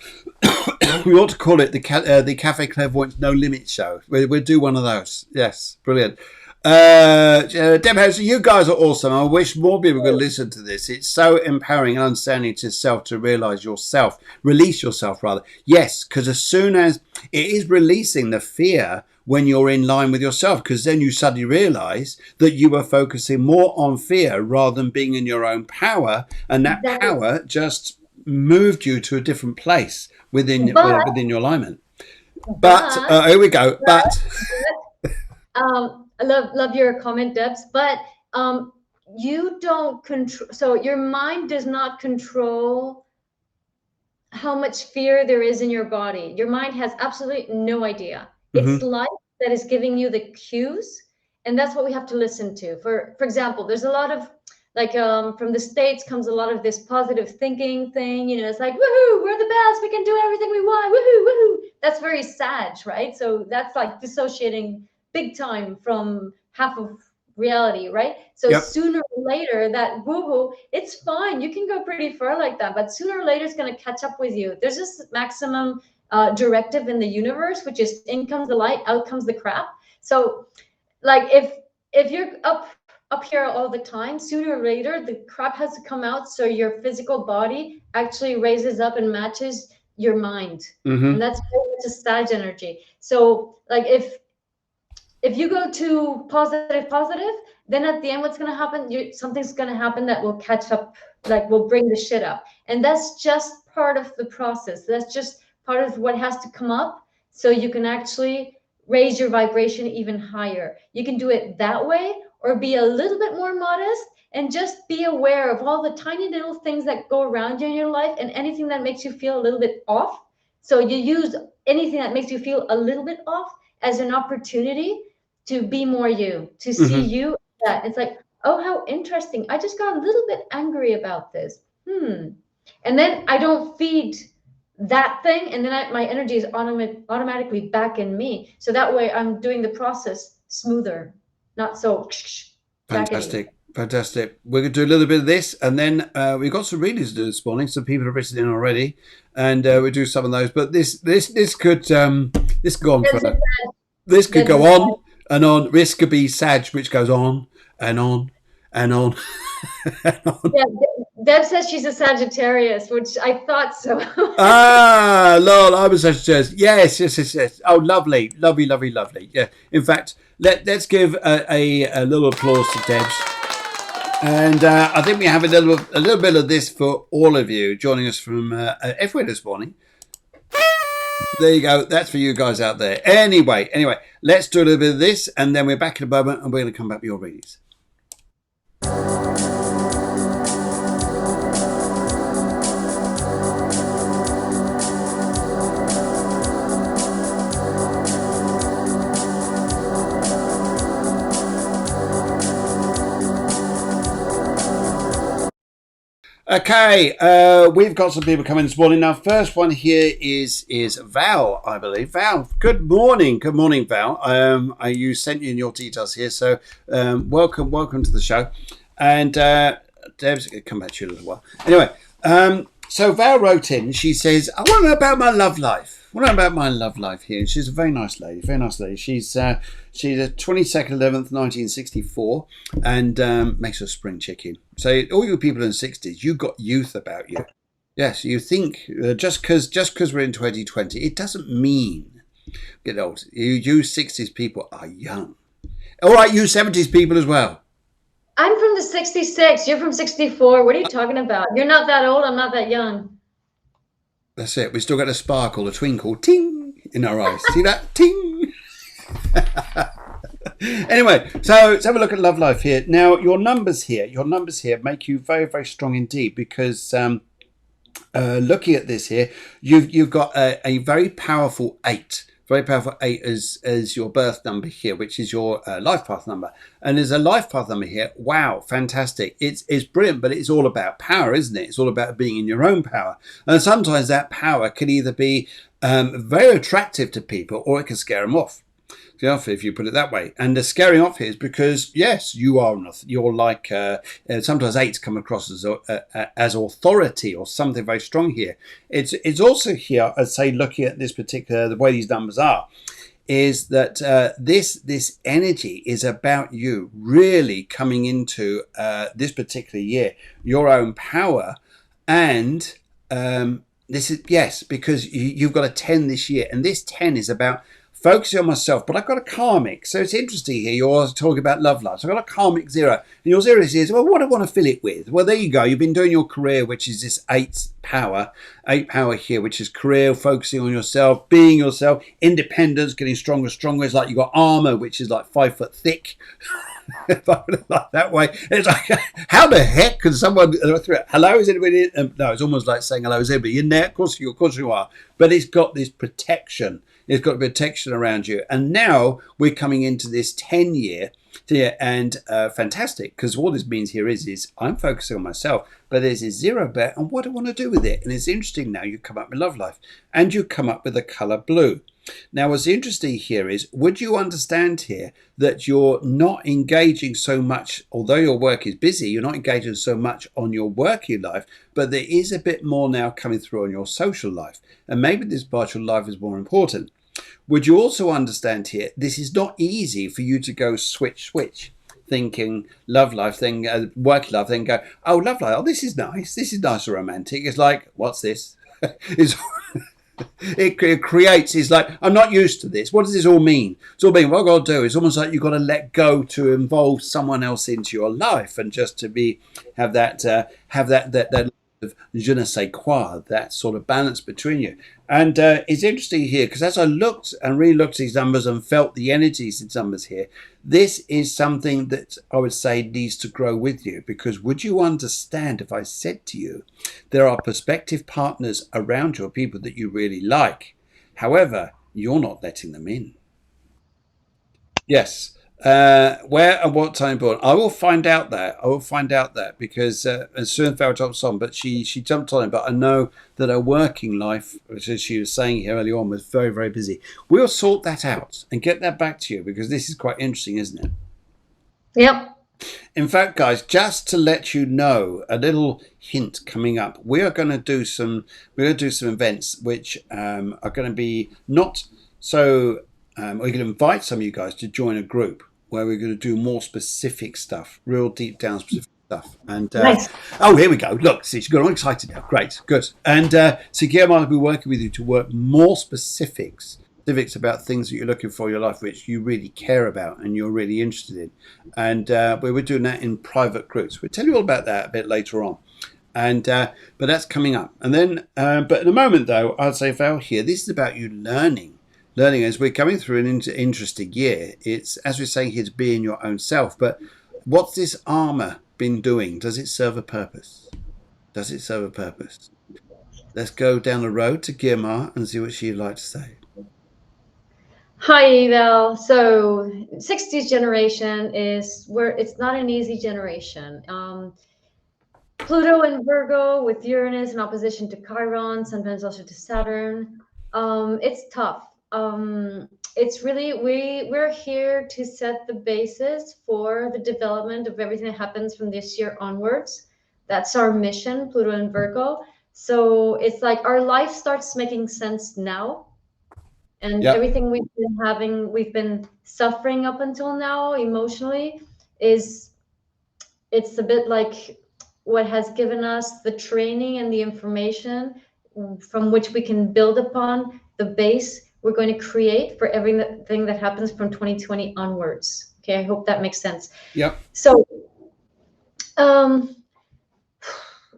we ought to call it the Cafe Clairvoyance No Limit Show. We'll do one of those. Yes, brilliant. Deb House, you guys are awesome. I wish more people could listen to this. It's so empowering and understanding to self to release yourself rather. Yes, because as soon as it is releasing the fear when you're in line with yourself, because then you suddenly realize that you were focusing more on fear rather than being in your own power, and that power just moved you to a different place within your alignment. But here we go. I love your comment, Debs, but you don't control, so your mind does not control how much fear there is in your body. Your mind has absolutely no idea. It's life that is giving you the cues, and that's what we have to listen to. For example, there's a lot of from the States comes a lot of this positive thinking thing. It's like, woohoo, we're the best, we can do everything we want, woohoo, woohoo. That's very sad, right? So that's like dissociating big time from half of reality, right? So sooner or later, that woohoo, it's fine. You can go pretty far like that, but sooner or later, it's going to catch up with you. There's this maximum directive in the universe, which is in comes the light, out comes the crap. So, like if you're up here all the time, sooner or later, the crap has to come out. So your physical body actually raises up and matches your mind, and that's a Sag energy. So, like if you go to positive, then at the end, what's going to happen? Something's going to happen that will catch up, like will bring the shit up. And that's just part of the process. That's just part of what has to come up so you can actually raise your vibration even higher. You can do it that way, or be a little bit more modest and just be aware of all the tiny little things that go around you in your life, and anything that makes you feel a little bit off. So you use anything that makes you feel a little bit off as an opportunity to be more you, to see Hmm. you. That it's like, oh, how interesting. I just got a little bit angry about this. And then I don't feed that thing, and then my energy is automatically back in me. So that way I'm doing the process smoother, not so jaggedy. Fantastic. Fantastic. We're going to do a little bit of this, and then we've got some readings to do this morning. Some people have written in already, and we'll do some of those. But this could go on Debs is for sad. this could Debs go is sad. on and on. This could be Sag, which goes on and on and on and on. Yeah, Deb says she's a Sagittarius, which I thought so. Ah, lol, I was such yes. Oh, lovely, lovely, lovely, lovely. Yeah. In fact, let's give a little applause to Debs. And I think we have a little bit of this for all of you joining us from everywhere this morning. There you go. That's for you guys out there. Anyway, let's do a little bit of this, and then we're back in a moment, and we're going to come back with your readings. Okay, we've got some people coming this morning. Now, first one here is Val, I believe. Val, good morning, Val. You sent in your details here, so welcome to the show. And Deb's going to come back to you in a little while. Anyway, so Val wrote in. She says, "I want to know about my love life. Here." And she's a very nice lady. She's a 22nd 11th 1964, and makes her a spring chicken. So all you people in the 60s, you got youth about you. Yes, you think just because we're in 2020, it doesn't mean get old. You 60s people are young. All right, you 70s people as well. I'm from the 66. You're from 64. What are you talking about? You're not that old. I'm not that young. That's it. We still got a sparkle, a twinkle, ting in our eyes. See that? Ting. Anyway, so let's have a look at love life here. Now, your numbers here make you very, very strong indeed, because looking at this here, you've got a very powerful 8. Very powerful 8 as your birth number here, which is your life path number. And there's a life path number here. Wow, fantastic. It's brilliant, but it's all about power, isn't it? It's all about being in your own power. And sometimes that power can either be very attractive to people, or it can scare them off. If you put it that way. And the scaring off here is because, yes, you're like, sometimes 8s come across as authority or something very strong here. It's also here, I'd say, looking at this particular, the way these numbers are, is that this energy is about you really coming into this particular year, your own power. And this is, yes, because you've got a 10 this year, and this 10 is about focusing on myself, but I've got a karmic. So it's interesting here. You're talking about love life. So I've got a karmic 0. And your 0 is, well, what do I want to fill it with? Well, there you go. You've been doing your career, which is this 8 power here, which is career, focusing on yourself, being yourself, independence, getting stronger. It's like you've got armor, which is like 5 foot thick. If I put it like that way, it's like, how the heck can someone hello, is anybody in? No, it's almost like saying hello, is anybody in there? Of course you are. But it's got this protection. It's got protection around you. And now we're coming into this 10 year, and fantastic, because all this means here is I'm focusing on myself, but there's a 0 bet on what I want to do with it. And it's interesting now you come up with love life, and you come up with the color blue. Now, what's interesting here is, would you understand here that you're not engaging so much, although your work is busy, you're not engaging so much on your working life, but there is a bit more now coming through on your social life. And maybe this part of your life is more important. Would you also understand here, this is not easy for you to go switch, thinking love life, then work life, then go, oh, love life, oh, this is nice and romantic. It's like, what's this? It creates, it's like, I'm not used to this. What does this all mean? It's all mean, what I've got to do, it's almost like you've got to let go to involve someone else into your life, and just to have that of je ne sais quoi, that sort of balance between you. And it's interesting here because as I looked and re-looked at these numbers and felt the energies in numbers here, this is something that I would say needs to grow with you. Because would you understand if I said to you, there are prospective partners around you, people that you really like. However, you're not letting them in. Yes. Where and what time born? I will find out that. I will find out that because as soon as Val jumps on, but she jumped on it. But I know that her working life, which as she was saying here early on, was very, very busy. We'll sort that out and get that back to you because this is quite interesting, isn't it? Yep. In fact, guys, just to let you know, a little hint coming up. We're going to do some events which are going to be not so. We're going to invite some of you guys to join a group where we're going to do more specific stuff, real deep down specific stuff. And Nice. oh, here we go. Look, see, she's got all excited now. Great, good. And so Guiomar will be working with you to work more specifics about things that you're looking for in your life, which you really care about and you're really interested in. And we were doing that in private groups. We'll tell you all about that a bit later on. And but that's coming up. And then, but at the moment, though, I'd say, Val, here, this is about you learning as we're coming through an interesting year. It's, as we're saying here, to be in your own self. But what's this armor been doing? Does it serve a purpose? Does it serve a purpose? Let's go down the road to Guiomar and see what she'd like to say. Hi, Val. So 60s generation is where it's not an easy generation. Pluto in Virgo with Uranus in opposition to Chiron, sometimes also to Saturn. It's tough. It's really, we're here to set the basis for the development of everything that happens from this year onwards. That's our mission, Pluto and Virgo. So it's like our life starts making sense now. And Yep. everything we've been suffering up until now emotionally it's a bit like what has given us the training and the information from which we can build upon the base we're going to create for everything that happens from 2020 onwards. Okay, I hope that makes sense. Yep. So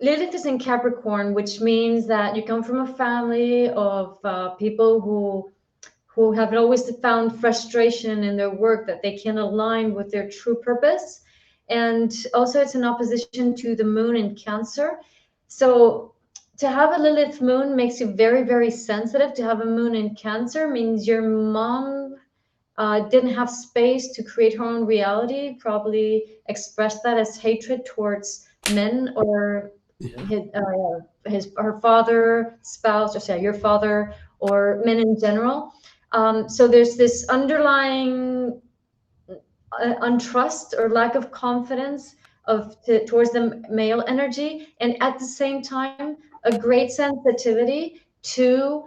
Lilith is in Capricorn, which means that you come from a family of people who have always found frustration in their work that they can't align with their true purpose. And also it's in opposition to the moon in Cancer. So to have a Lilith moon makes you very, very sensitive. To have a moon in Cancer means your mom didn't have space to create her own reality, probably expressed that as hatred towards men or her father, spouse, or say your father, or men in general. So there's this underlying untrust or lack of confidence towards the male energy, and at the same time a great sensitivity to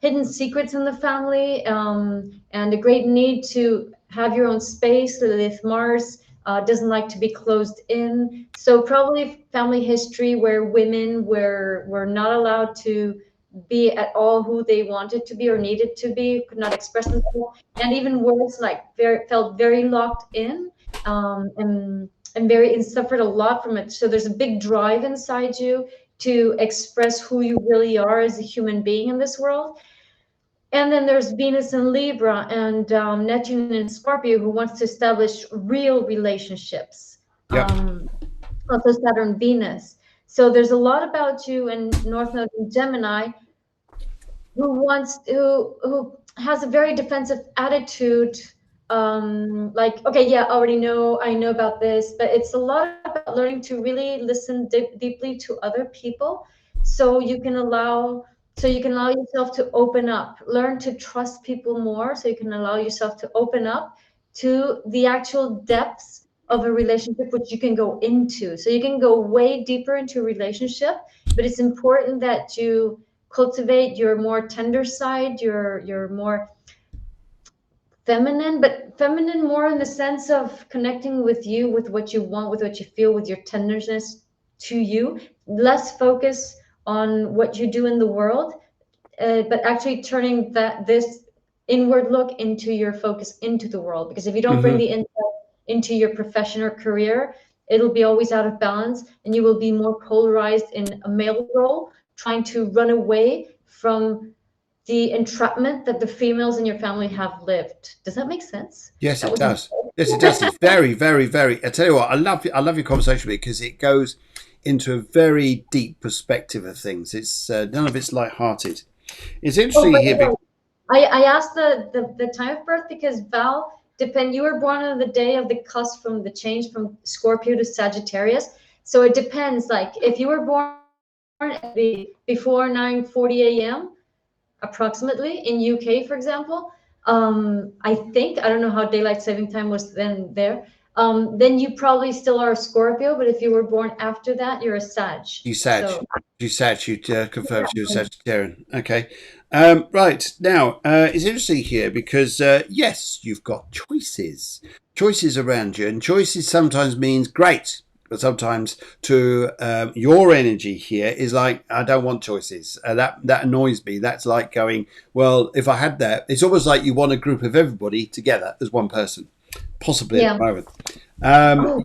hidden secrets in the family, and a great need to have your own space. Lilith Mars doesn't like to be closed in, so probably family history where women were not allowed to be at all who they wanted to be or needed to be, could not express themselves, and even worse, like felt very locked in, and suffered a lot from it. So there's a big drive inside you to express who you really are as a human being in this world. And then there's Venus in Libra and Neptune in Scorpio, who wants to establish real relationships. Yep. Also Saturn, Venus. So there's a lot about you in North Node in Gemini, who has a very defensive attitude. Like, okay, yeah, I know about this, but it's a lot about learning to really listen deeply to other people, so you can allow yourself to open up, learn to trust people more, so you can allow yourself to open up to the actual depths of a relationship, which you can go into. So you can go way deeper into a relationship, but it's important that you cultivate your more tender side, your more feminine, but feminine more in the sense of connecting with you, with what you want, with what you feel, with your tenderness to you. Less focus on what you do in the world, but actually turning this inward look into your focus into the world. Because if you don't bring the insight into your profession or career, it'll be always out of balance, and you will be more polarized in a male role, trying to run away from the entrapment that the females in your family have lived. Does that make sense? Yes, That it was my does. Yes, it does. It's very, very, very. I tell you what, I love your conversation because it goes into a very deep perspective of things. It's none of it's light-hearted. It's Oh, interesting but here. I asked the time of birth because Val, you were born on the day of the cusp from the change from Scorpio to Sagittarius. So it depends. Like if you were born before 9:40 a.m. approximately in UK, for example, I think, I don't know how daylight saving time was then, then you probably still are a Scorpio, but if you were born after that, you're a Sag. You Sag. So You Sag. You confirmed you were yeah. Sagittarian. Okay. Right. Now, it's interesting here because, yes, you've got choices. Choices around you. And choices sometimes means great. But sometimes to your energy here is like, I don't want choices. That annoys me. That's like going, well, if I had that, it's almost like you want a group of everybody together as one person, possibly at Yeah. the moment. Um, Oh,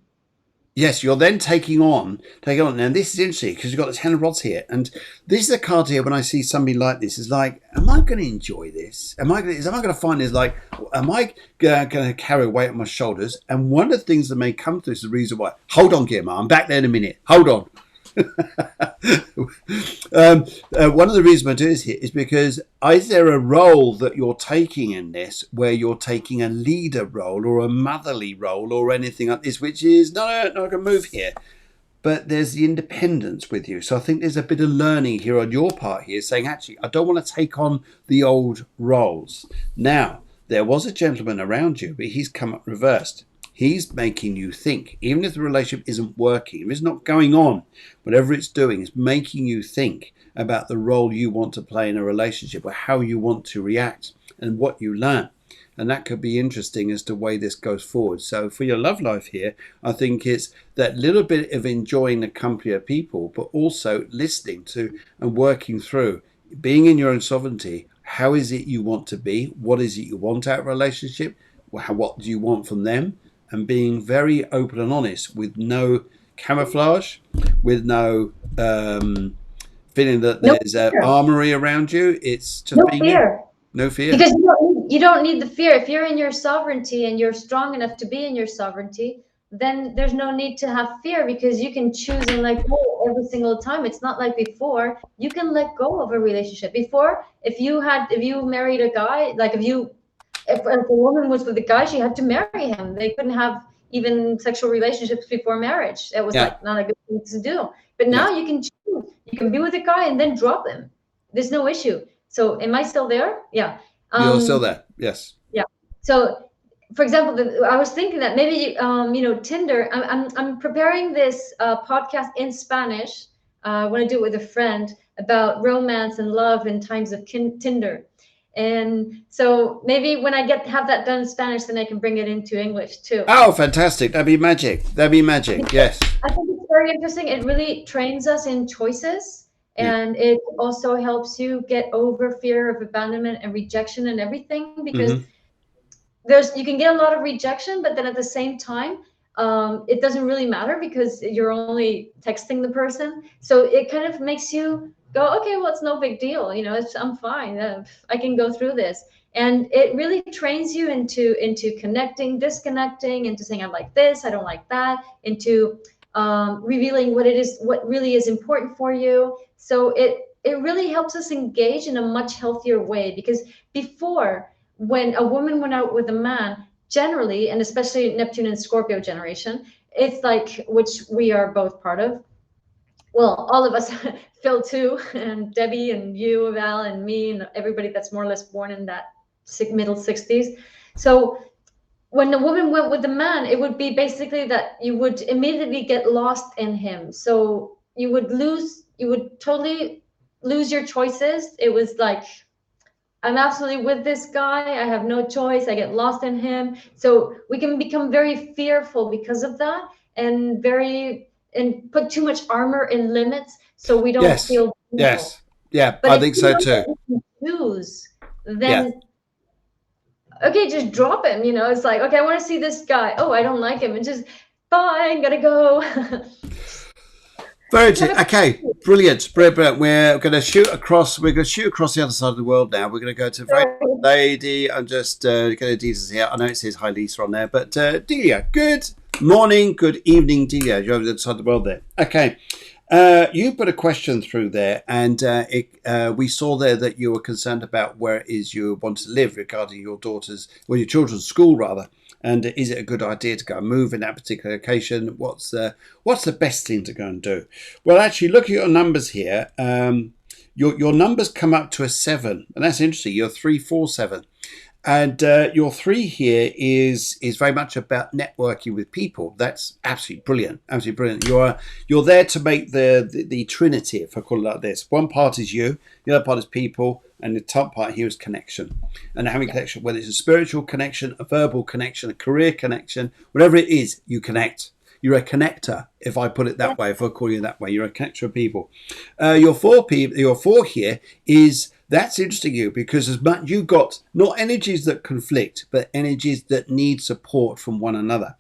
Yes, you're then taking on. Now, this is interesting because you've got the Ten of Rods here. And this is a card here when I see somebody like this, is like, am I going to enjoy this? Am I going to find this like, am I going to carry weight on my shoulders? And one of the things that may come through is the reason why. Hold on, Guiomar, I'm back there in a minute. Hold on. One of the reasons I do this here is because is there a role that you're taking in this where you're taking a leader role or a motherly role or anything like this, which is no, I can move here. But there's the independence with you. So I think there's a bit of learning here on your part here saying, actually, I don't want to take on the old roles. Now, there was a gentleman around you, but he's come up reversed. He's making you think, even if the relationship isn't working, if it's not going on, whatever it's doing, it's making you think about the role you want to play in a relationship or how you want to react and what you learn. And that could be interesting as to the way this goes forward. So for your love life here, I think it's that little bit of enjoying the company of people, but also listening to and working through, being in your own sovereignty. How is it you want to be? What is it you want out of a relationship? What do you want from them? And being very open and honest with no camouflage, with no feeling that no there's an fear. armory around you. It's just No being you. fear. No fear. Because you don't need the fear. If you're in your sovereignty and you're strong enough to be in your sovereignty, then there's no need to have fear because you can choose and let go every single time. It's not like before. You can let go of a relationship. Before, if you married a guy, like if a woman was with a guy, she had to marry him. They couldn't have even sexual relationships before marriage. It was Yeah. like not a good thing to do. But Yeah. now you can choose. You can be with a guy and then drop him. There's no issue. So am I still there? Yeah. You're still Um, there. Yes. yeah. So, for example, I was thinking that maybe Tinder. I'm preparing this podcast in Spanish. I want to do it with a friend about romance and love in times of Tinder. And so maybe when I have that done in Spanish, then I can bring it into English too. Oh, fantastic. That'd be magic. That'd be magic. Yes. I think it's very interesting. It really trains us in choices, Yeah. and it also helps you get over fear of abandonment and rejection and everything because Hmm. you can get a lot of rejection, but then at the same time, it doesn't really matter because you're only texting the person. So it kind of makes you go, okay, well, it's no big deal. I'm fine. I can go through this. And it really trains you into connecting, disconnecting, into saying I like this, I don't like that, into revealing what really is important for you. So it really helps us engage in a much healthier way because before, when a woman went out with a man, generally, and especially Neptune and Scorpio generation, it's like, which we are both part of. Well, all of us, Phil too, and Debbie and you, Val, and me, and everybody that's more or less born in that middle 60s. So when the woman went with the man, it would be basically that you would immediately get lost in him. So you would totally lose your choices. It was like, I'm absolutely with this guy. I have no choice. I get lost in him. So we can become very fearful because of that and put too much armor in limits so we don't Yes. feel vulnerable. Yes. Yeah. But I if think you so know too. that you can choose, Yeah. then okay, just drop him. It's like, okay, I want to see this guy. Oh, I don't like him. And just Bye, gotta go. Very Just have interesting. a Okay, brilliant, brilliant. We're going to shoot across. We're going to shoot across the other side of the world now. We're going to go to very lady. I'm just getting details here. I know it says hi Lisa on there, but Delia, good morning, good evening, Delia. You're over the other side of the world there. Okay, you put a question through there, and we saw there that you were concerned about where it is you want to live regarding your daughter's, well, your children's school rather. And is it a good idea to go and move in that particular location? What's the best thing to go and do? Well, actually, look at your numbers here. Your numbers come up to a 7, and that's interesting. You're 347, and your 3 here is very much about networking with people. That's absolutely brilliant, absolutely brilliant. You're there to make the trinity, if I call it like this. One part is you, the other part is people, and the top part here is connection. And having connection, whether it's a spiritual connection, a verbal connection, a career connection, whatever it is, you connect. You're a connector, if I put it that way, if I call you that way. You're a connector of people. Your 4 here is, that's interesting you, because as much you got not energies that conflict, but energies that need support from one another.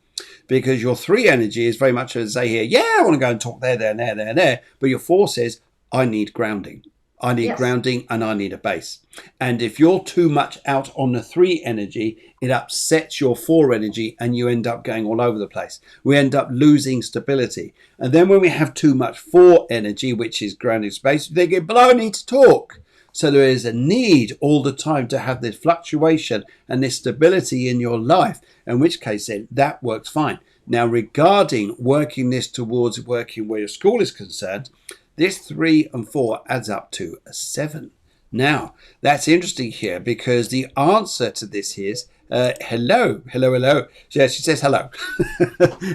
Because your 3 energy is very much as say here, yeah, I want to go and talk there, there, there, there, there. But your 4 says, I need grounding. I need grounding and I need a base. And if you're too much out on the 3 energy, it upsets your 4 energy and you end up going all over the place. We end up losing stability. And then when we have too much 4 energy, which is grounding space, they get, but I need to talk. So there is a need all the time to have this fluctuation and this stability in your life, in which case then that works fine. Now, regarding working this towards working where your school is concerned, this 3 and 4 adds up to a 7. Now, that's interesting here because the answer to this is hello, hello, hello. Yeah, she says hello.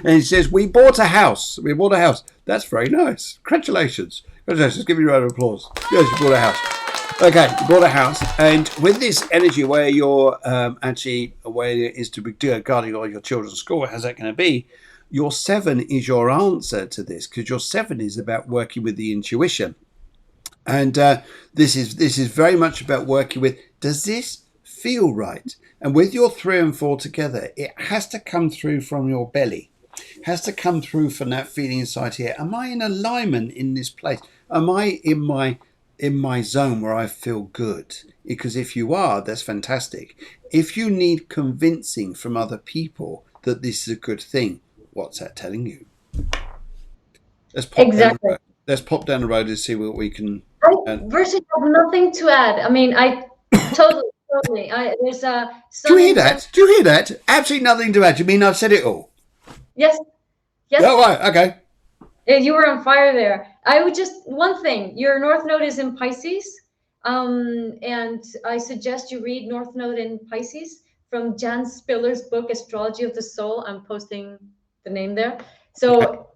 And she says, we bought a house. We bought a house. That's very nice. Congratulations. Congratulations. Give me a round of applause. Yes, you bought a house. Okay, you bought a house. And with this energy where you're actually, where it is to be guarding all your children's school, how's that going to be? Your 7 is your answer to this because your 7 is about working with the intuition. And this is very much about working with, does this feel right? And with your 3 and 4 together, it has to come through from your belly. It has to come through from that feeling inside here. Am I in alignment in this place? Am I in my zone where I feel good? Because if you are, that's fantastic. If you need convincing from other people that this is a good thing, what's that telling you? Let's pop down the road. Let's pop down the road and see what we can. I virtually have nothing to add. I mean, I totally. There's a. Do you hear that? Do you hear that? Absolutely nothing to add. You mean I've said it all? Yes. Yes. Oh, right. Okay. You were on fire there. I would just one thing. Your North Node is in Pisces, and I suggest you read North Node in Pisces from Jan Spiller's book Astrology of the Soul. I'm posting the name there. So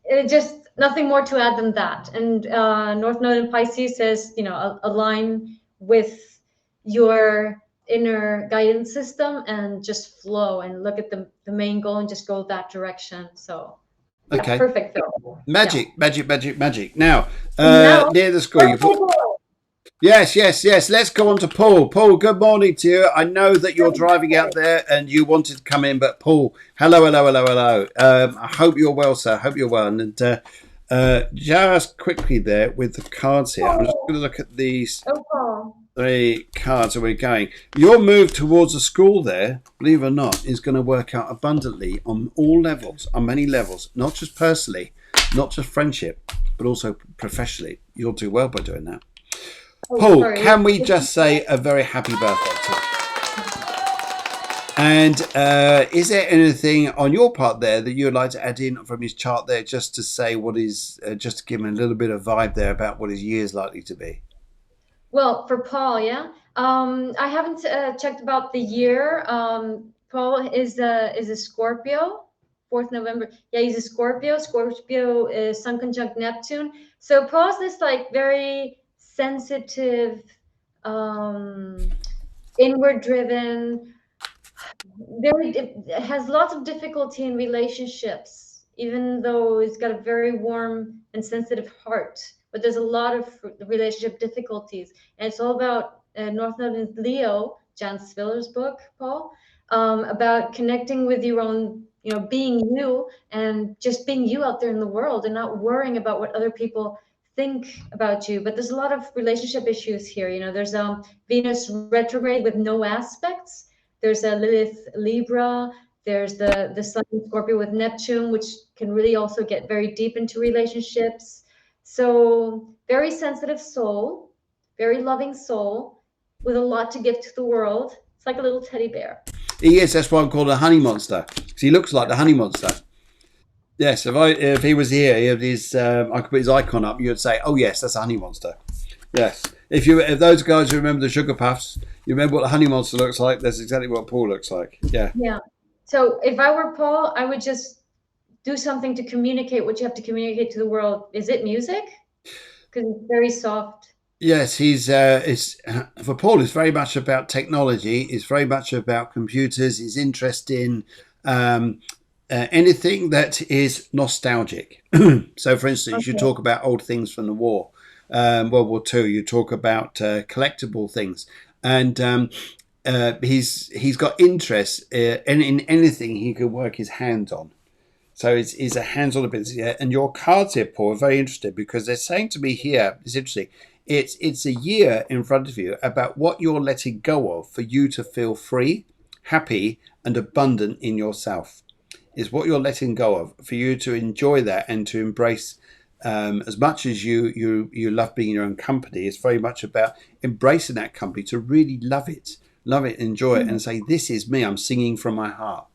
it just nothing more to add than that. And North Node in Pisces says, align with your inner guidance system and just flow and look at the main goal and just go that direction. So okay, perfect. Magic. Now, near the school, you put. Yes. Let's go on to Paul. Paul, good morning to you. I know that you're driving out there and you wanted to come in, but Paul, hello. I hope you're well, sir. I hope you're well. And just quickly there with the cards here, I'm just going to look at these 3 cards that we're going. Your move towards a school there, believe it or not, is going to work out abundantly on all levels, on many levels, not just personally, not just friendship, but also professionally. You'll do well by doing that. Paul, can we just say a very happy birthday to you? And is there anything on your part there that you would like to add in from his chart there, just to say what is, just to give him a little bit of vibe there about what his year is likely to be? Well, for Paul, yeah. I haven't checked about the year. Paul is a Scorpio, 4th November. Yeah, he's a Scorpio. Scorpio is Sun conjunct Neptune. So Paul's this like very sensitive, inward driven, has lots of difficulty in relationships, even though he's got a very warm and sensitive heart. But there's a lot of relationship difficulties, and it's all about North Node in Leo, Jan Spiller's book, Paul, about connecting with your own, being you and just being you out there in the world and not worrying about what other people think about you. But there's a lot of relationship issues here. There's Venus retrograde with no aspects. There's a Lilith Libra. There's the Sun in Scorpio with Neptune, which can really also get very deep into relationships. So very sensitive soul, very loving soul, with a lot to give to the world. It's like a little teddy bear. He is. That's why I'm called a honey monster. Because he looks like the honey monster. Yes, if he was here, I could put his icon up. You'd say, "Oh yes, that's a honey monster." Yes. If those guys who remember the Sugar Puffs, you remember what the honey monster looks like. That's exactly what Paul looks like. Yeah. Yeah. So if I were Paul, I would just do something to communicate what you have to communicate to the world. Is it music? Because it's very soft. Yes, it's for Paul. It's very much about technology. It's very much about computers. He's interested in anything that is nostalgic. So, for instance, you talk about old things from the war, World War II. You talk about collectible things, and he's got interest in anything he could work his hands on. So it's a hands-on ability. And your cards here, Paul, are very interesting because they're saying to me here, it's interesting, it's a year in front of you about what you're letting go of for you to feel free, happy, and abundant in yourself. Is what you're letting go of for you to enjoy that and to embrace as much as you love being in your own company. It's very much about embracing that company, to really love it, enjoy it, and say, this is me. I'm singing from my heart.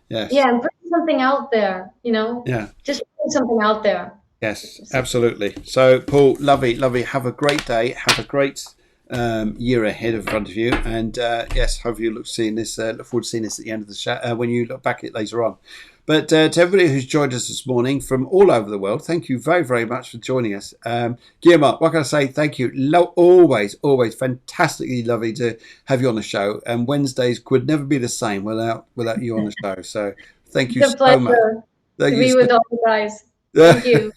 Yes. Yeah, and putting something out there, Yeah. just putting something out there. Yes, absolutely. So, Paul, lovely. Have a great day. Have a great year ahead in front of you. And yes, hopefully you look forward to seeing this at the end of the show when you look back at it later on. But to everybody who's joined us this morning from all over the world, thank you very, very much for joining us. Guiomar, what can I say? Thank you. Always fantastically lovely to have you on the show. And Wednesdays could never be the same without you on the show. So thank you It's a so much. pleasure Thank to you be with all you guys. Thank you.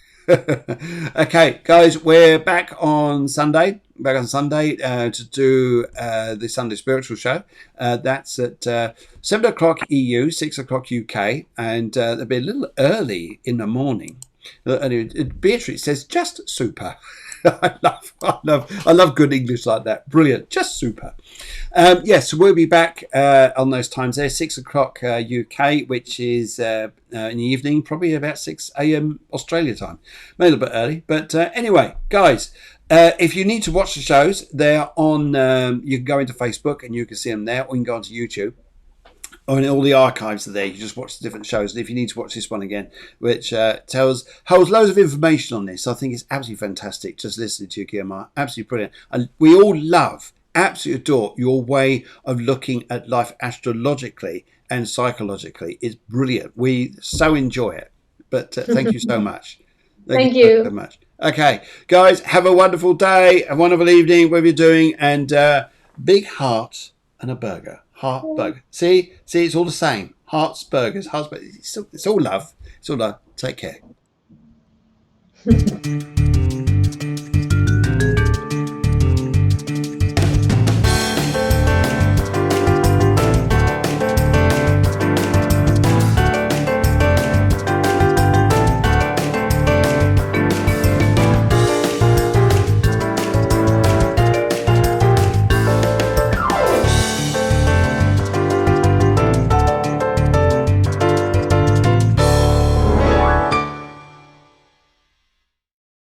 Okay, guys, we're back on Sunday. To do the Sunday Spiritual Show. That's at 7 o'clock EU, 6 o'clock UK, and it'll be a little early in the morning. Beatrice says, just super. I love good English like that. Brilliant. Just super. Yes, we'll be back on those times there, 6 o'clock UK, which is in the evening, probably about 6 a.m. Australia time. Maybe a little bit early. But anyway, guys, if you need to watch the shows, they're on, you can go into Facebook and you can see them there, or you can go onto YouTube. And all the archives are there. You just watch the different shows. And if you need to watch this one again, which holds loads of information on this, I think it's absolutely fantastic just listening to you, Guiomar. Absolutely brilliant. And we all love, absolutely adore your way of looking at life astrologically and psychologically. It's brilliant. We so enjoy it. But thank you so much. Thank you so much. Okay, guys, have a wonderful day, a wonderful evening, whatever you're doing, and big heart and a burger. Heart burger. See, it's all the same. Hearts, burgers, it's all love. It's all love. Take care.